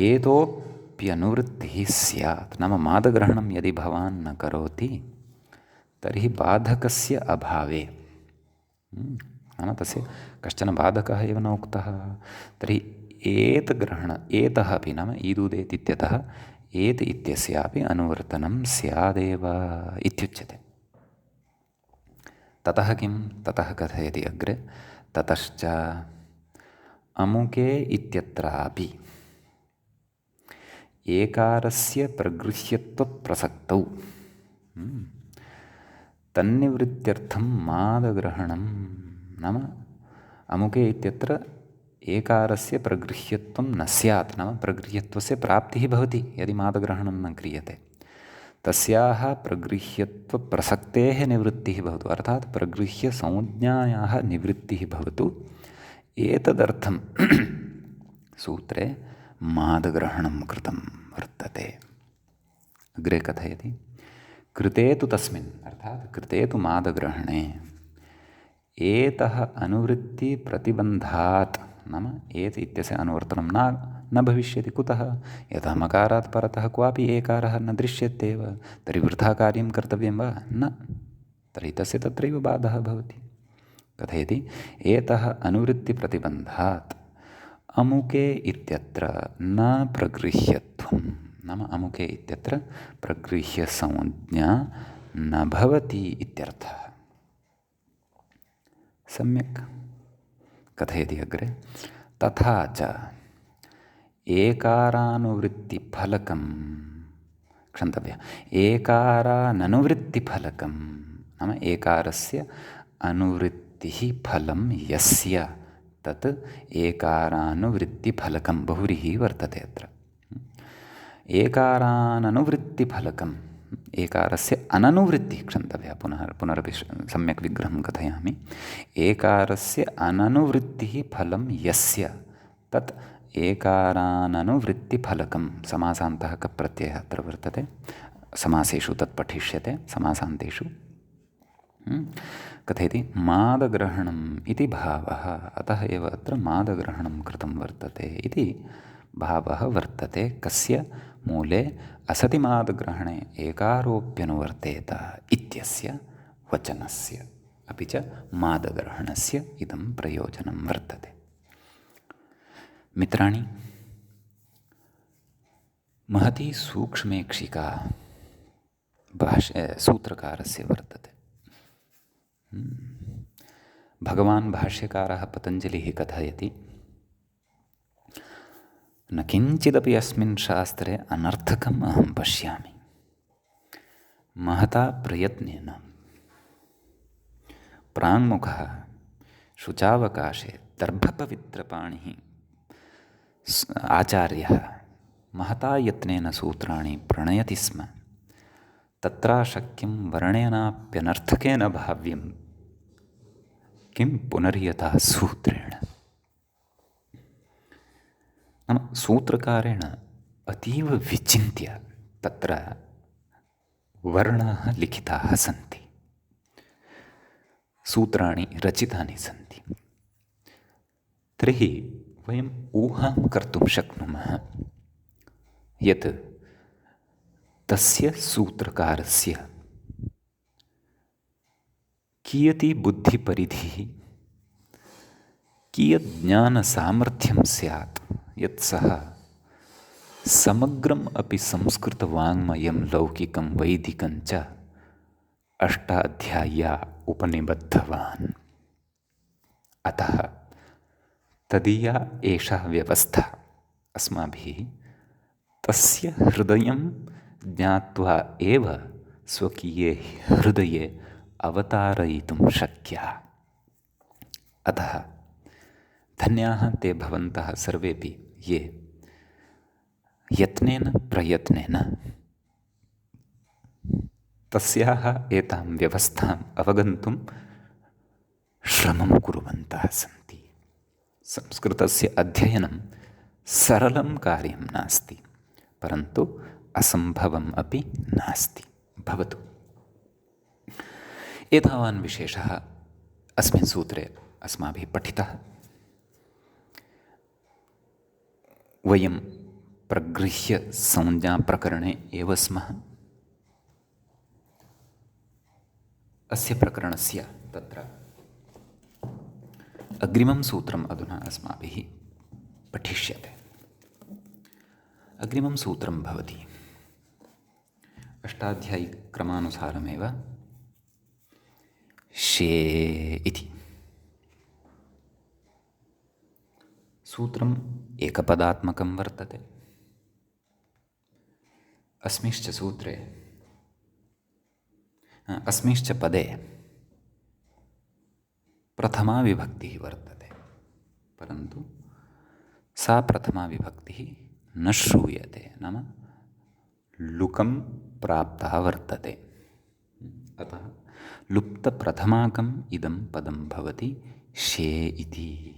एतोऽप्यनुवृत्तिः स्यात्। नाम मादग्रहणं यदि भवान् न करोति तर्हि बाधकस्य अभावे, नाम तस्य कश्चन बाधकः एव न उक्तः, तर्हि एतः अपि नाम ईदुदेत् इत्यतः एत् इत्यस्यापि अनुवर्तनं स्यादेव इत्युच्यते। ततः किं? ततः कथयति अग्रे। ततश्च अमुके इत्यत्रापि एकारस्य प्रगृह्यत्वप्रसक्तौ तन्निवृत्त्यर्थं मादग्रहणं, नाम अमुके इत्यत्र एकारस्य प्रगृह्यत्वं न स्यात्, नाम प्रगृह्यत्वस्य प्राप्तिः भवति यदि मादग्रहणं न क्रियते। तस्याः प्रगृह्यत्वप्रसक्तेः निवृत्तिः भवतु, अर्थात् प्रगृह्यसंज्ञायाः निवृत्तिः भवतु। एतदर्थं सूत्रे मादग्रहणं कृतं वर्तते। अग्रे कथयति, कृते तु तस्मिन्, अर्थात् कृते तु मादग्रहणे एतः अनुवृत्तिप्रतिबन्धात्, नाम एत इत्यस्य अनुवर्तनं न भविष्यति। कुतः? यतः मकारात् परतः क्वापि एकारः न दृश्यत्येव, तर्हि वृथा कार्यं कर्तव्यं वा? न, तर्हि तस्य तत्रैव बाधः भवति। कथयति, एतः अनुवृत्तिप्रतिबन्धात् अमुके इत्यत्र न प्रगृह्यत्वं, नाम अमुके इत्यत्र प्रगृह्यसंज्ञा न भवति इत्यर्थः। सम्यक् कथयति अग्रे, तथा च एकारानुवृत्तिफलकं, क्षन्तव्य, एकाराननुवृत्तिफलकं, नाम एकारस्य अनुवृत्तिः फलं यस्य तत् एकारानुवृत्तिफलकं, बहुव्रीहिः वर्तते अत्र। एकाराननुवृत्तिफलकम्, एकारस्य अननुवृत्तिः, क्षन्तव्यः, पुनरपि सम्यक् विग्रहं कथयामि। एकारस्य अननुवृत्तिः फलं यस्य तत् एकाराननुवृत्तिफलकं, समासान्तः कप्रत्ययः अत्र वर्तते, समासेषु तत् पठिष्यते, समासान्तेषु। कथयति, मादग्रहणम् इति भावः, अतः एव अत्र मादग्रहणं कृतं वर्तते इति भावः वर्तते। कस्य मूले? असति मादग्रहणे एकारोऽप्यनुवर्तेत इत्यस्य वचनस्य, अपि च मादग्रहणस्य इदं प्रयोजनं वर्तते। मित्राणि, महती सूक्ष्मेक्षिका सूत्रकारस्य वर्तते। भगवान् भाष्यकारः पतञ्जलिः कथयति, न किञ्चिदपि अस्मिन् शास्त्रे अनर्थकम् अहं पश्यामि। महता प्रयत्नेन प्राङ्मुखः शुचावकाशे दर्भपवित्रपाणिः आचार्यः महता यत्नेन सूत्राणि प्रणयति स्म। तत्राशक्यं वर्णेनाप्यनर्थकेन भाव्यं किं पुनर्यथा सूत्रेण। नाम सूत्रकारेण अतीव विचिन्त्य तत्र वर्णाः लिखिताः सन्ति, सूत्राणि रचितानि सन्ति। तर्हि वयम् ऊहां कर्तुं शक्नुमः यत् तस्य सूत्रकारस्य कियती बुद्धिपरिधिः, कियत् ज्ञानसामर्थ्यं स्यात् यत् सः समग्रम् अपि संस्कृतवाङ्मयं लौकिकं वैदिकं च अष्टाध्याय्या उपनिबद्धवान्। अतः तदीया एषा व्यवस्था अस्माभिः तस्य हृदयं ज्ञात्वा एव स्वकीये हृदये अवतारयितुं शक्या। अतः धन्याः ते भवन्तः सर्वेपि ये यत्नेन प्रयत्नेन तस्याः एतां व्यवस्थाम् अवगन्तुं श्रमं कुर्वन्तः सन्ति। संस्कृतस्य अध्ययनं सरलं कार्यं नास्ति, परन्तु असम्भवम् अपि नास्ति। भवतु। एतावान् विशेषः अस्मिन् सूत्रे अस्माभिः पठितः। वयं प्रगृह्यसंज्ञाप्रकरणे एव स्मः। अस्य प्रकरणस्य तत्र अग्रिमं सूत्रम् अधुना अस्माभिः पठिष्यते। अग्रिमं सूत्रं भवति अष्टाध्यायिक्रमानुसारमेव शे इति। सूत्रम् एकपदात्मकं वर्तते। अस्मिंश्च सूत्रे अस्मिंश्च पदे प्रथमा विभक्तिः वर्तते, परन्तु सा प्रथमा विभक्तिः न श्रूयते, नाम लुकं प्राप्तः वर्तते। अतः लुप्तप्रथमाकम् इदं पदं भवति शे इति।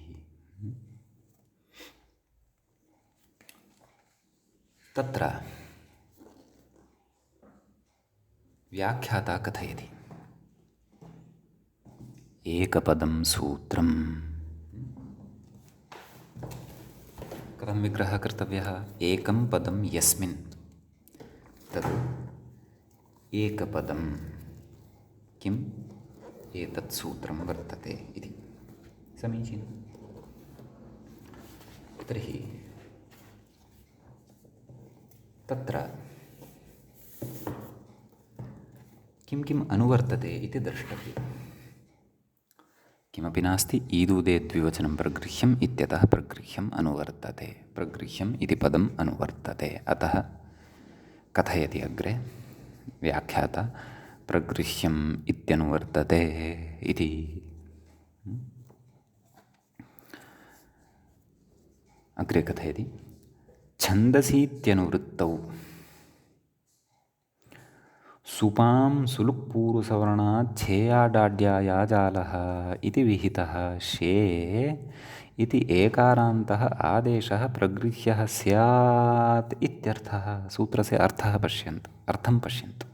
तत्र व्याख्याता कथयति, एकपदं सूत्रं कथं विग्रहः कर्तव्यः? एकं पदं यस्मिन् तद् एकपदं किम् एतत् सूत्रं वर्तते इति। समीचीनं। तर्हि तत्र किं किम् अनुवर्तते इति द्रष्टव्यम्। किमपि नास्ति, ईदूदे द्विवचनं प्रगृह्यम् इत्यतः प्रगृह्यम् अनुवर्तते, प्रगृह्यम् इति पदम् अनुवर्तते। अतः कथयति अग्रे व्याख्याता, प्रगृह्यम् इत्यनुवर्तते इति। अग्रे कथयति, छन्दसीत्यनुवृत्तौ सुपां सुलुक्पूर्वसवर्णात् छेयाडाड्याया जालः इति विहितः शे इति एकारान्तः आदेशः प्रगृह्यः स्यात् इत्यर्थः। सूत्रस्य अर्थः पश्यन्तु, अर्थं पश्यन्तु।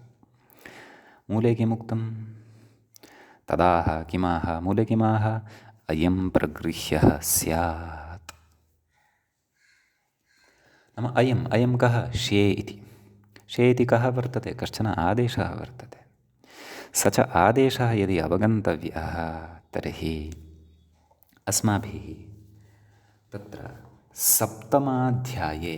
मूले किमुक्तं? तदाह किमाह? मूले किमाह? अयं प्रगृह्यः स्यात्। नाम अयं कः? शे इति। शे इति कः वर्तते? कश्चन आदेशः वर्तते। स च आदेशः यदि अवगन्तव्यः तर्हि अस्माभिः तत्र सप्तमाध्याये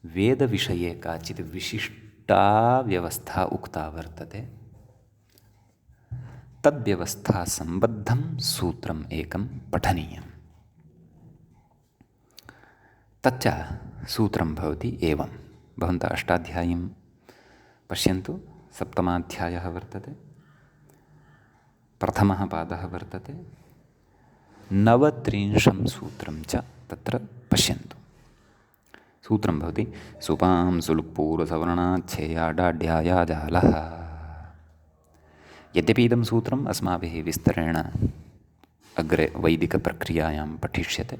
वेदविषये काचित् विशिष्टा व्यवस्था उक्ता वर्तते। तद्व्यवस्थासम्बद्धं सूत्रम् एकं पठनीयम्। तच्च सूत्रं भवति एवं। भवन्तः अष्टाध्यायीं पश्यन्तु। सप्तमाध्यायः वर्तते, प्रथमः पादः वर्तते, 29 सूत्रं च तत्र पश्यन्तु। सूत्रं भवति सुपां सुलुक्पूर्वसवर्णात् छेयाडाड्याया जालः। यद्यपि इदं सूत्रम् अस्माभिः विस्तरेण अग्रे वैदिकप्रक्रियायां पठिष्यते,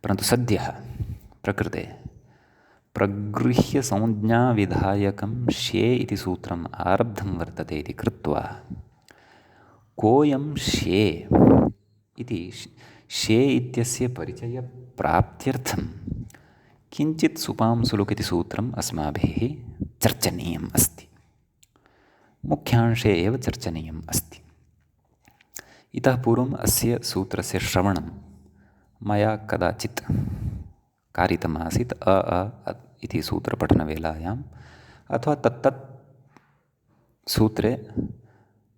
परन्तु सद्यः प्रकृते प्रगृह्यसंज्ञाविधायकं शे इति सूत्रम् आरब्धं वर्तते इति कृत्वा कोऽयं शे इति शे इत्यस्य परिचयप्राप्त्यर्थं किञ्चित् सुपां सुलुक् इति सूत्रम् अस्माभिः चर्चनीयम् अस्ति। मुख्यांशे एव चर्चनीयम् अस्ति। इतः पूर्वम् अस्य सूत्रस्य श्रवणं मया कदाचित् कारितमासीत् अ इति सूत्रपठनवेलायाम्, अथवा तत्तत् सूत्रे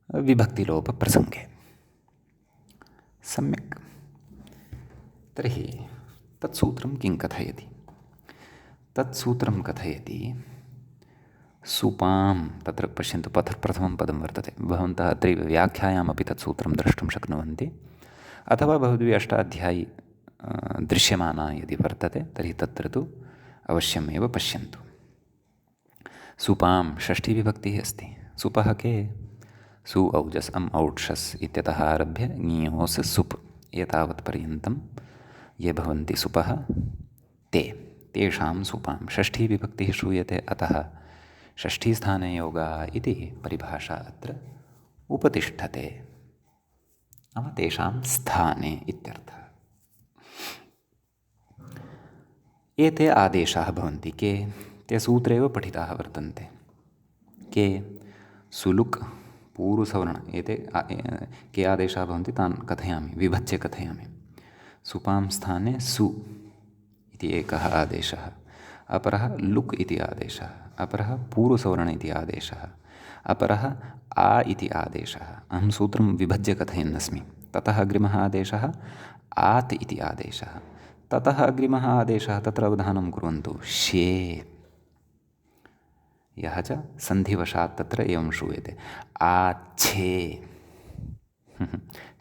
विभक्तिलोपप्रसङ्गे। सम्यक्। तर्हि तत्सूत्रं किं कथयति? तत्सूत्रं कथयति सुपां, तत्र पश्यन्तु, प्रथमं पदं वर्तते। भवन्तः अत्रैव व्याख्यायामपि तत्सूत्रं द्रष्टुं शक्नुवन्ति, अथवा भवद्भिः अष्टाध्यायी दृश्यमाना यदि वर्तते तर्हि तत्र तु अवश्यमेव पश्यन्तु। सुपां षष्ठीविभक्तिः अस्ति। सुपः के? सु औजस् अम् औक्षस् इत्यतः आरभ्य ङीयोस् सुप् एतावत्पर्यन्तं ये भवन्ति सुपः तेषां सुपां षष्ठीविभक्तिः श्रूयते। अतः षष्ठीस्थाने योगः इति परिभाषा अत्र उपतिष्ठते, नाम तेषां स्थाने इत्यर्थः। एते आदेशाः भवन्ति के? ते सूत्रे एव पठिताः वर्तन्ते। के? सुलुक् पूर्वसवर्ण, एते के आदेशाः भवन्ति तान् कथयामि, विभज्य कथयामि। सुपां स्थाने सु इति एकः आदेशः, अपरः लुक् इति आदेशः, अपरः पूर्वसवर्ण इति आदेशः, अपरः आ इति आदेशः। अहं सूत्रं विभज्य कथयन्नस्मि। ततः अग्रिमः आदेशः आत् इति आदेशः, ततः अग्रिमः आदेशः, तत्र अवधानं कुर्वन्तु, शे, यः च सन्धिवशात् तत्र एवं श्रूयते, आच्छे,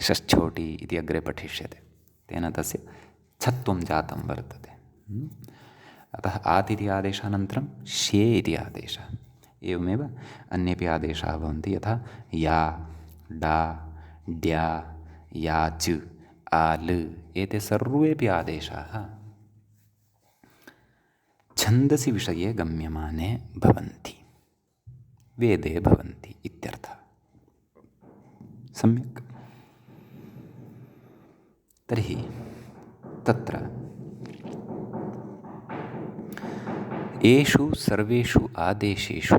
षष्ठ्योटि इति अग्रे पठिष्यते। तेन तस्य छत्वं जातं वर्तते। अतः आत् इति आदेशानन्तरं शे इति आदेशः। एवमेव अन्येपि आदेशाः भवन्ति, यथा या, डा, ड्या, याच्, आल्, एते सर्वेपि आदेशाः छन्दसि विषये गम्यमाने भवन्ति, वेदे भवन्ति इत्यर्थः। सम्यक्। तर्हि तत्र एषु सर्वेषु आदेशेषु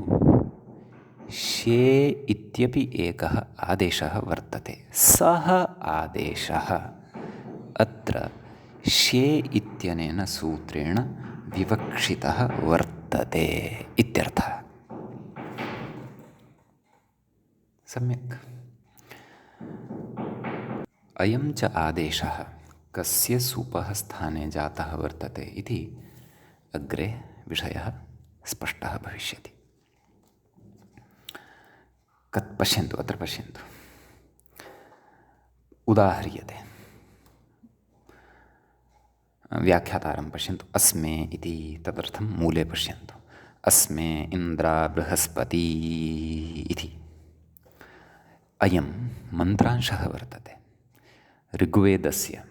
शे इत्यपि एकः आदेशः वर्तते। सः आदेशः अत्र शे इत्यनेन सूत्रेण विवक्षितः वर्तते इत्यर्थः। सम्यक्। अयं च आदेशः कस्य सुपः स्थाने जातः वर्तते इति अग्रे विषयः स्पष्टः भविष्यति। पश्यन्तु, अत्र पश्यन्तु, उदाह्रियते। व्याख्यातारं पश्यन्तु। अस्मे इति तदर्थं मूले पश्यन्तु। अस्मे इन्द्रा बृहस्पति इति अयं मन्त्रांशः वर्तते। ऋग्वेदस्य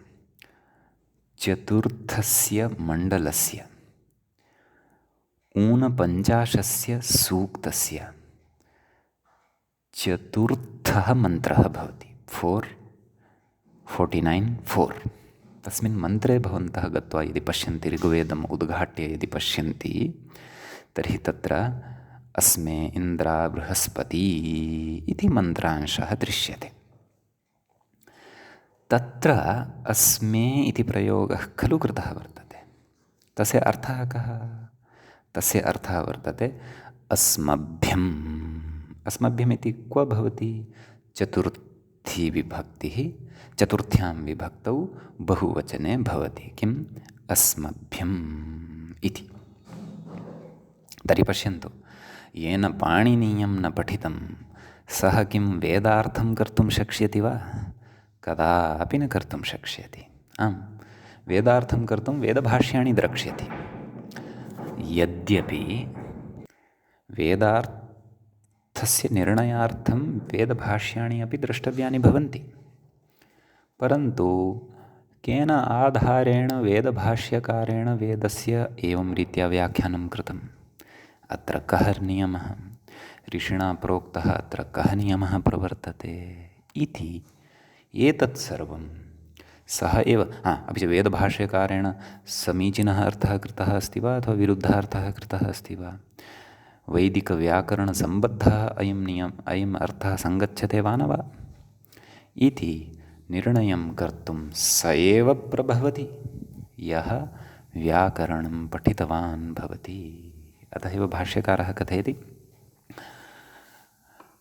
चतुर्थस्य मण्डलस्य ऊनपञ्चाशस्य सूक्तस्य चतुर्थः मन्त्रः भवति। 49:4। तस्मिन् मन्त्रे भवन्तः गत्वा यदि पश्यन्ति, ऋग्वेदम् उद्घाट्य यदि पश्यन्ति, तर्हि तत्र अस्मे इन्द्रा बृहस्पति इति मन्त्रांशः दृश्यते। तत्र अस्मे इति प्रयोगः खलु कृतः वर्तते। तस्य अर्थः कः? तस्य अर्थः वर्तते अस्मभ्यम्। अस्मभ्यम् इति क्व भवति? चतुर्थी विभक्तिः, चतुर्थ्यां विभक्तौ बहुवचने भवति। किम्? अस्मभ्यम् इति। तर्हि पश्यन्तु, येन पाणिनीयं न पठितं सः किं वेदार्थं कर्तुं शक्ष्यति वा? कदापि न कर्तुं शक्ष्यति। आम्, वेदार्थं कर्तुं वेदभाष्याणि द्रक्ष्यति। यद्यपि वेदार्थस्य निर्णयार्थं वेदभाष्याणि अपि द्रष्टव्यानि भवन्ति, परन्तु केन आधारेण वेदभाष्यकारेण वेदस्य एवं रीत्या व्याख्यानं कृतम्? अत्र कः नियमः? ऋषिणा प्रोक्तः अत्र कः नियमः प्रवर्तते इति एतत् सर्वं सः एव। अपि च वेदभाष्यकारेण समीचीनः अर्थः कृतः अस्ति वा अथवा विरुद्धः अर्थः कृतः अस्ति वा? वैदिकव्याकरणसम्बद्धः अयम् अर्थः सङ्गच्छते वा न वा इति निर्णयं कर्तुं स एव प्रभवति, यः व्याकरणं पठितवान् भवति। अतः एव भाष्यकारः कथयति,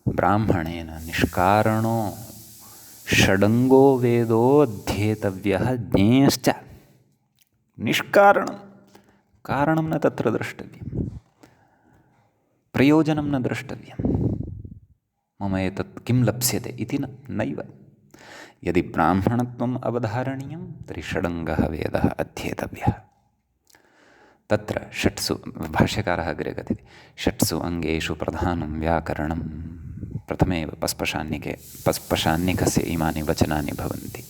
ब्राह्मणेन निष्कारणो षडङ्गो वेदोऽध्येतव्यः ज्ञेयश्च। निष्कारणं, कारणं न तत्र द्रष्टव्यं, प्रयोजनं न द्रष्टव्यं। मम एतत् किं लप्स्यते इति नैव। यदि ब्राह्मणत्वम् अवधारणीयं तर्हि षडङ्गः वेदः अध्येतव्यः। तत्र षट्सु, भाष्यकारः अग्रे कथयति, षट्सु अङ्गेषु प्रधानं व्याकरणं। प्रथमे एव पस्पशान्निकस्य इमानि वचनानि भवन्ति।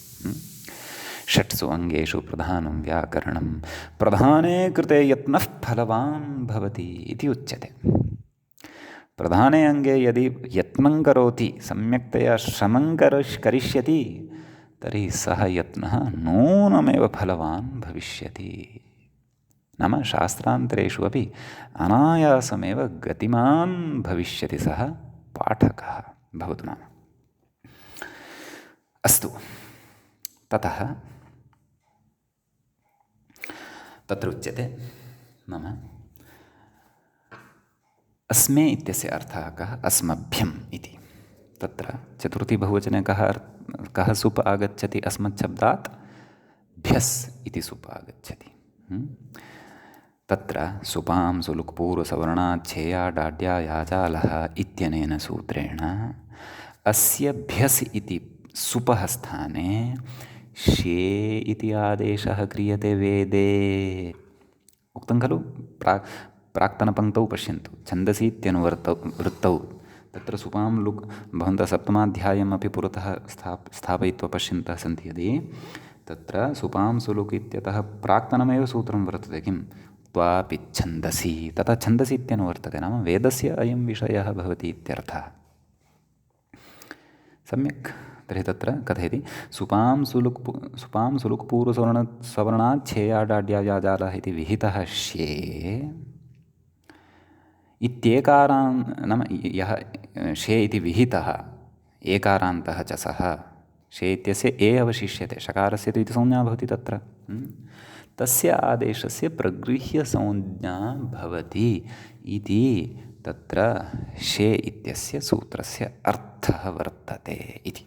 षट्सु अङ्गेषु प्रधानं व्याकरणं, प्रधाने कृते यत्नः फलवान् भवति इति उच्यते। प्रधाने अङ्गे यदि यत्नं करोति, सम्यक्तया श्रमं करिष्यति, तर्हि सः यत्नः नूनमेव फलवान् भविष्यति। नाम शास्त्रान्तरेषु अपि अनायासमेव गतिमान् भविष्यति सः पाठकः भवतु नाम। अस्तु, ततः तत्र उच्यते, नाम अस्मे इत्यस्य अर्थः कः? अस्मभ्यम् इति। तत्र चतुर्थी बहुवचने कः सुप् आगच्छति? अस्मत् शब्दात् भ्यस् इति सुप् आगच्छति। तत्र सुपां सुलुक्पूर्वसवर्णात् छेया डाड्या याजालः इत्यनेन सूत्रेण अस्य भ्यस् इति सुपः स्थाने शे इति आदेशः क्रियते वेदे उक्तं खलु प्राक्तनपङ्क्तौ पश्यन्तु छन्दसि वृत्तौ तत्र सुपां लुक् भवन्तः सप्तमाध्यायमपि पुरतः स्थापयित्वा पश्यन्तः सन्ति यदि तत्र सुपां सुलुक् इत्यतः प्राक्तनमेव सूत्रं वर्तते किं त्वापि छन्दसि तथा छन्दसि इत्यनुवर्तते नाम वेदस्य अयं विषयः भवति इत्यर्थः सम्यक् तर्हि तत्र कथयति सुपां सुलुक् पूर्वसवर्णात् छेयाडाड्याजालः इति विहितः श्ये इत्येकारान् नाम यः शे इति विहितः एकारान्तः च सः शे इत्यस्य ए अवशिष्यते शकारस्य तु इति संज्ञा भवति तत्र तस्य आदेशस्य प्रगृह्यसंज्ञा भवति इति तत्र शे इत्यस्य सूत्रस्य अर्थः वर्तते इति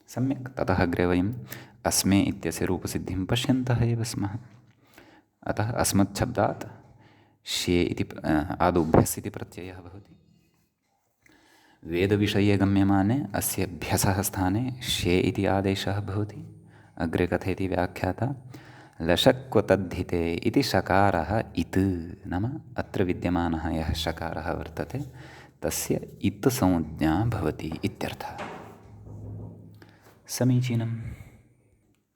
सम्यक् ततः अग्रे वयम् अस्मे इत्यस्य रूपसिद्धिं पश्यन्तः एव स्मः अतः अस्मत् शब्दात् शे इति आदौ भ्यस् इति प्रत्ययः भवति वेदविषये गम्यमाने अस्य भ्यसः स्थाने शे इति आदेशः भवति अग्रे कथयति व्याख्याता लशक्वतद्धिते इति शकारः इत् नाम अत्र विद्यमानः यः शकारः वर्तते तस्य इत् संज्ञा भवति इत्यर्थः समीचीनं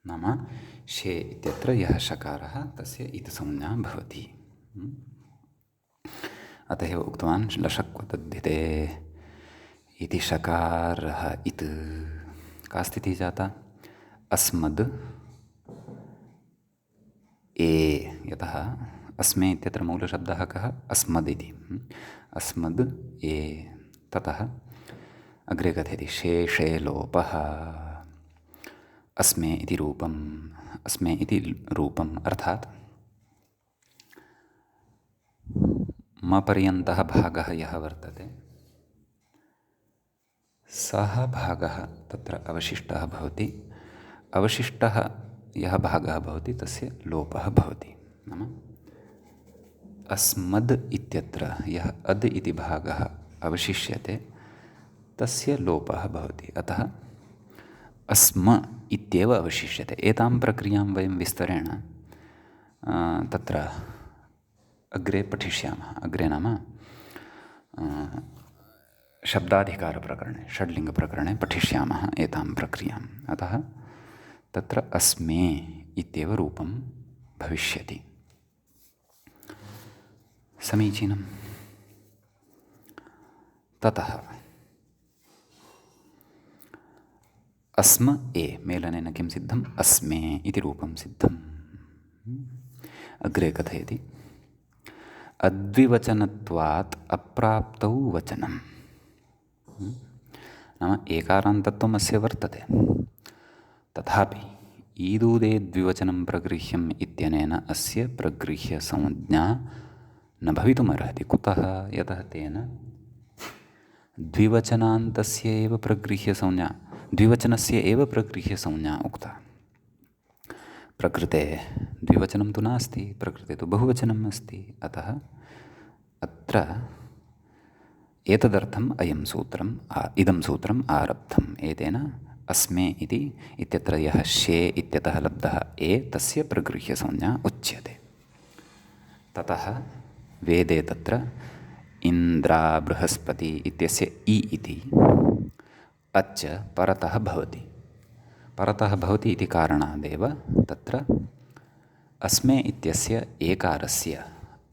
नाम शे इत्यत्र यः शकारः तस्य इत् संज्ञा भवति अतः एव उक्तवान् लशक्वतद्धिते इति शकारः इत् का स्थितिः जाता अस्मद् ए यतः अस्मे इत्यत्र मूलशब्दः कः अस्मद् इति अस्मद् ए ततः अग्रे कथयति शेषे लोपः अस्मे इति रूपम् अस्मे इति रूपम् अर्थात् मपर्यन्तः भागः यः वर्तते सः भागः तत्र अवशिष्टः भवति अवशिष्टः यः भागः भवति तस्य लोपः भवति नाम अस्मद् इत्यत्र यः अद् इति भागः अवशिष्यते तस्य लोपः भवति अतः अस्म इत्येव अवशिष्यते एतां प्रक्रियां वयं विस्तरेण तत्र अग्रे पठिष्यामः अग्रे नाम शब्दाधिकारप्रकरणे षड्लिङ्गप्रकरणे पठिष्यामः एतां प्रक्रियाम् अतः तत्र अस्मे इत्येव रूपं भविष्यति समीचीनं ततः अस्म ए मेलनेन किं सिद्धम् अस्मे इति रूपं सिद्धम् अग्रे कथयति अद्विवचनत्वात् अप्राप्तौ वचनम् नाम एकारान्तत्वम् अस्य वर्तते तथापि ईदूदे द्विवचनं प्रगृह्यम् इत्यनेन अस्य प्रगृह्यसंज्ञा न भवितुमर्हति कुतः यतः तेन द्विवचनान्तस्य एव प्रगृह्यसंज्ञा द्विवचनस्य एव प्रगृह्यसंज्ञा उक्ता प्रकृते द्विवचनं तु नास्ति प्रकृते तु बहुवचनम् अस्ति अतः अत्र एतदर्थम् अयं सूत्रम् इदं सूत्रम् आरब्धम् एतेन अस्मे इति इत्यत्र यः शे इत्यतः लब्धः ए तस्य प्रगृह्यसंज्ञा उच्यते ततः वेदे तत्र इन्द्रा बृहस्पति इत्यस्य इ इति अच्च परतः भवति इति कारणादेव तत्र अस्मे इत्यस्य एकारस्य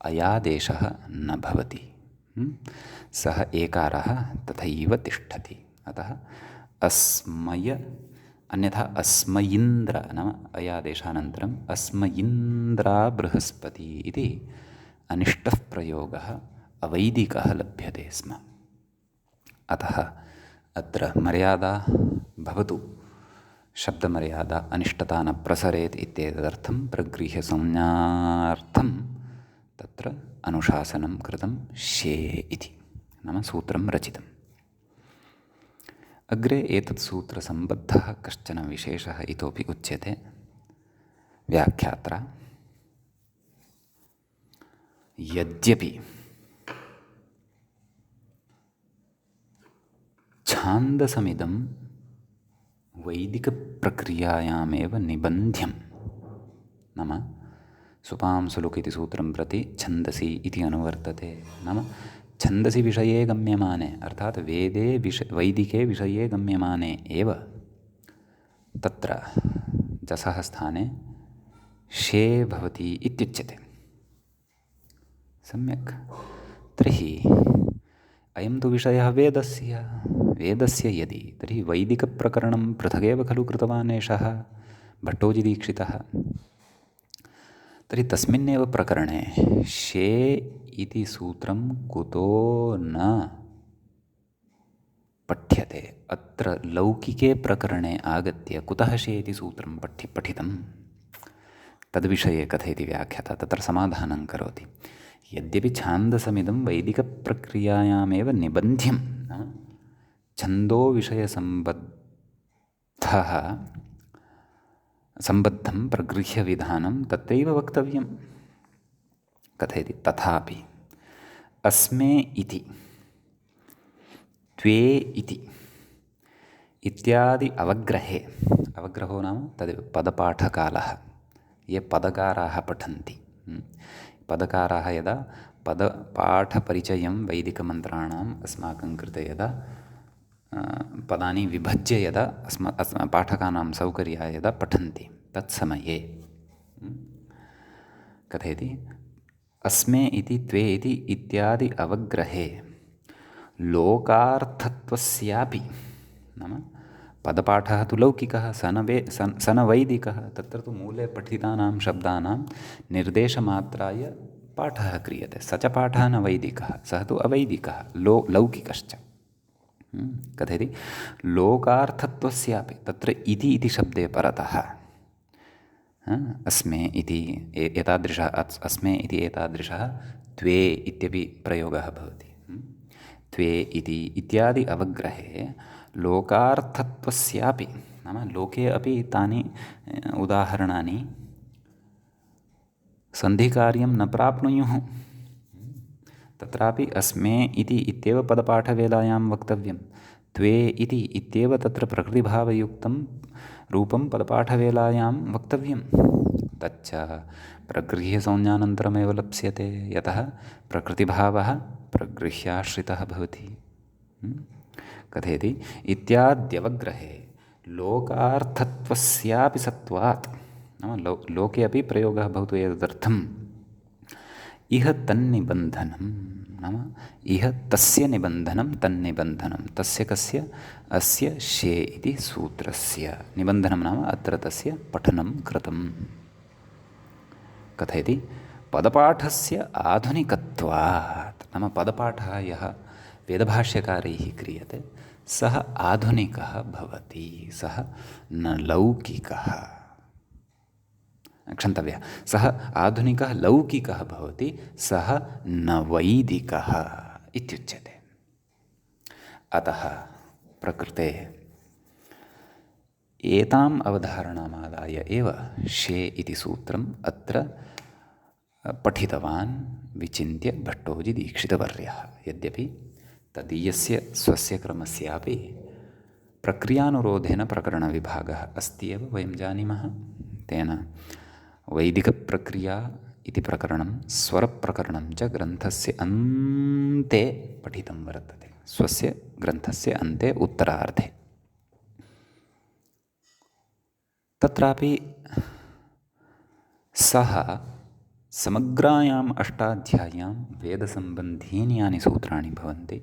अयादेशः न भवति सः एकारः तथैव तिष्ठति अतः अस्मय अन्यथा अस्मयिन्द्र नाम अयादेशानन्तरम् अस्मयिन्द्रा बृहस्पति इति अनिष्टः प्रयोगः अवैदिकः लभ्यते स्म अतः अत्र मर्यादा भवतु शब्दमर्यादा अनिष्टता न प्रसरेत् इत्येतदर्थं प्रगृह्यसंज्ञार्थं तत्र अनुशासनं कृतं शे इति नाम सूत्रं रचितम् अग्रे एतत् सूत्रसम्बद्धः कश्चन विशेषः इतोपि उच्यते व्याख्यात्रा यद्यपि छान्दसमिदं वैदिकप्रक्रियायामेव निबन्ध्यं नाम सुपांसुलुक् इति सूत्रं प्रति छन्दसि इति अनुवर्तते। नाम छन्दसि विषये गम्यमाने अर्थात् वेदे वैदिके विषये गम्यमाने एव तत्र जसः स्थाने शे भवति इत्युच्यते। सम्यक्। तर्हि अयं तु विषयः वेदस्य यदि तर्हि वैदिकप्रकरणं पृथगेव खलु कृतवान् एषः भट्टोजिदीक्षितः। तर्हि तस्मिन्नेव प्रकरणे शे इति सूत्रं कुतो न पठ्यते? अत्र लौकिके प्रकरणे आगत्य कुतः शे इति सूत्रं पठितं तद्विषये कथयति व्याख्याता। तत्र समाधानं करोति। यद्यपि छान्दसमिदं वैदिकप्रक्रियायामेव निबन्ध्यं छन्दोविषयसम्बद्धं प्रगृह्यविधानं तत्रैव वक्तव्यं कथयति। तथापि अस्मे इति त्वे इति इत्यादि अवग्रहो नाम तदेव पदपाठकालः, ये पदकाराः पठन्ति। पदकाराः यदा पदपाठपरिचयं वैदिकमन्त्राणाम् अस्माकं कृते यदा पदानि विभज्य यदा पाठकानां सौकर्याय यदा पठन्ति तत्समये कथयति अस्मे इति त्वे इति इत्यादि अवग्रहे लोकार्थत्वस्यापि नाम पदपाठः तु लौकिकः स न वैदिकः। तत्र तु मूले पठितानां शब्दानां निर्देशमात्राय पाठः क्रियते। स च पाठः न वैदिकः, सः तु अवैदिकः लौकिकश्च। कथयति लोकार्थत्वस्यापि तत्र इति शब्दे परतः अस्मे इति एतादृशः अस्मे इति एतादृशः त्वे इत्यपि प्रयोगः भवति। त्वे इति इत्यादि अवग्रहे लोकार्थत्वस्यापि नाम लोके अपि तानि उदाहरणानि सन्धिकार्यं न प्राप्नुयुः। तत्रापि अस्मे इति इत्येव पदपाठवेलायां वक्तव्यं। त्वे इति इत्येव तत्र प्रकृतिभावयुक्तं रूपं पदपाठवेलायां वक्तव्यं। तच्च प्रगृह्यसंज्ञानन्तरमेव लप्स्यते, यतः प्रकृतिभावः प्रगृह्याश्रितः भवति। कथयति इत्याद्यवग्रहे लोकार्थत्वस्यापि सत्वात् नाम लोके अपि प्रयोगः भवतु एतदर्थम् इह तन्निबन्धनं नाम इह तस्य निबन्धनं तन्निबन्धनं तस्य कस्य अस्य शे इति सूत्रस्य निबन्धनं नाम अत्र तस्य पठनं कृतम्। कथयति पदपाठस्य आधुनिकत्वात् नाम पदपाठः यः वेदभाष्यकारैः क्रियते सः आधुनिकः भवति, सः न लौकिकः। क्षन्तव्यः, सः आधुनिकः लौकिकः भवति, सः न वैदिकः इत्युच्यते। अतः प्रकृते एताम् अवधारणामादाय एव शे इति सूत्रम् अत्र पठितवान् विचिन्त्य भट्टोजिदीक्षितवर्यः। यद्यपि तदीयस्य स्वस्य क्रमस्यापि प्रक्रियानुरोधेन प्रकरणविभागः अस्ति एव वयं जानीमः। तेन वैदिकप्रक्रिया इति प्रकरणं स्वरप्रकरणं च ग्रन्थस्य अन्ते पठितं वर्तते, स्वस्य ग्रन्थस्य अन्ते उत्तरार्धे। तत्रापि सः समग्रायाम् अष्टाध्याय्यां वेदसम्बन्धीनि यानि सूत्राणि भवन्ति,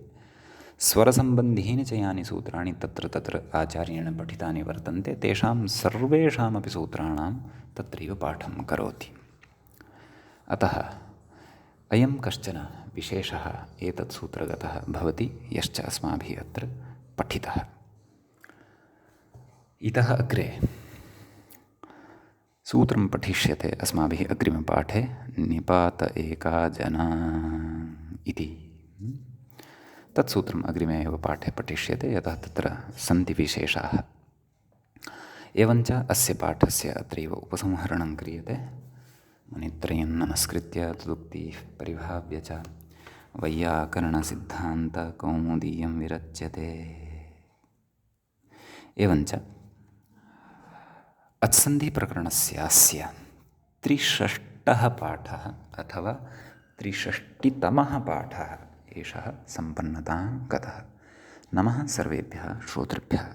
स्वरसम्बन्धीनि च यानि सूत्राणि तत्र आचार्येण पठितानि वर्तन्ते, तेषां सर्वेषामपि सूत्राणां तत्रैव पाठं करोति। अतः अयं कश्चन विशेषः एतत् सूत्रगतः भवति, यश्च अस्माभिः अत्र पठितः। इतः अग्रे सूत्रं पठिष्यते अस्माभिः अग्रिमपाठे निपात एका जना इति। तत्सूत्रम् अग्रिमे एव पाठे पठिष्यते, यतः तत्र सन्ति विशेषाः। एवञ्च अस्य पाठस्य अत्रैव उपसंहरणं क्रियते। मुनित्रयं नमस्कृत्य तदुक्तिः परिभाव्य च वैयाकरणसिद्धान्तकौमुदीयं विरच्यते। एवञ्च अत्सन्धिप्रकरणस्यास्य 63 पाठः अथवा 63तमः पाठः एषः सम्पन्नतां गतः। नमः सर्वेभ्यः श्रोतृभ्यः।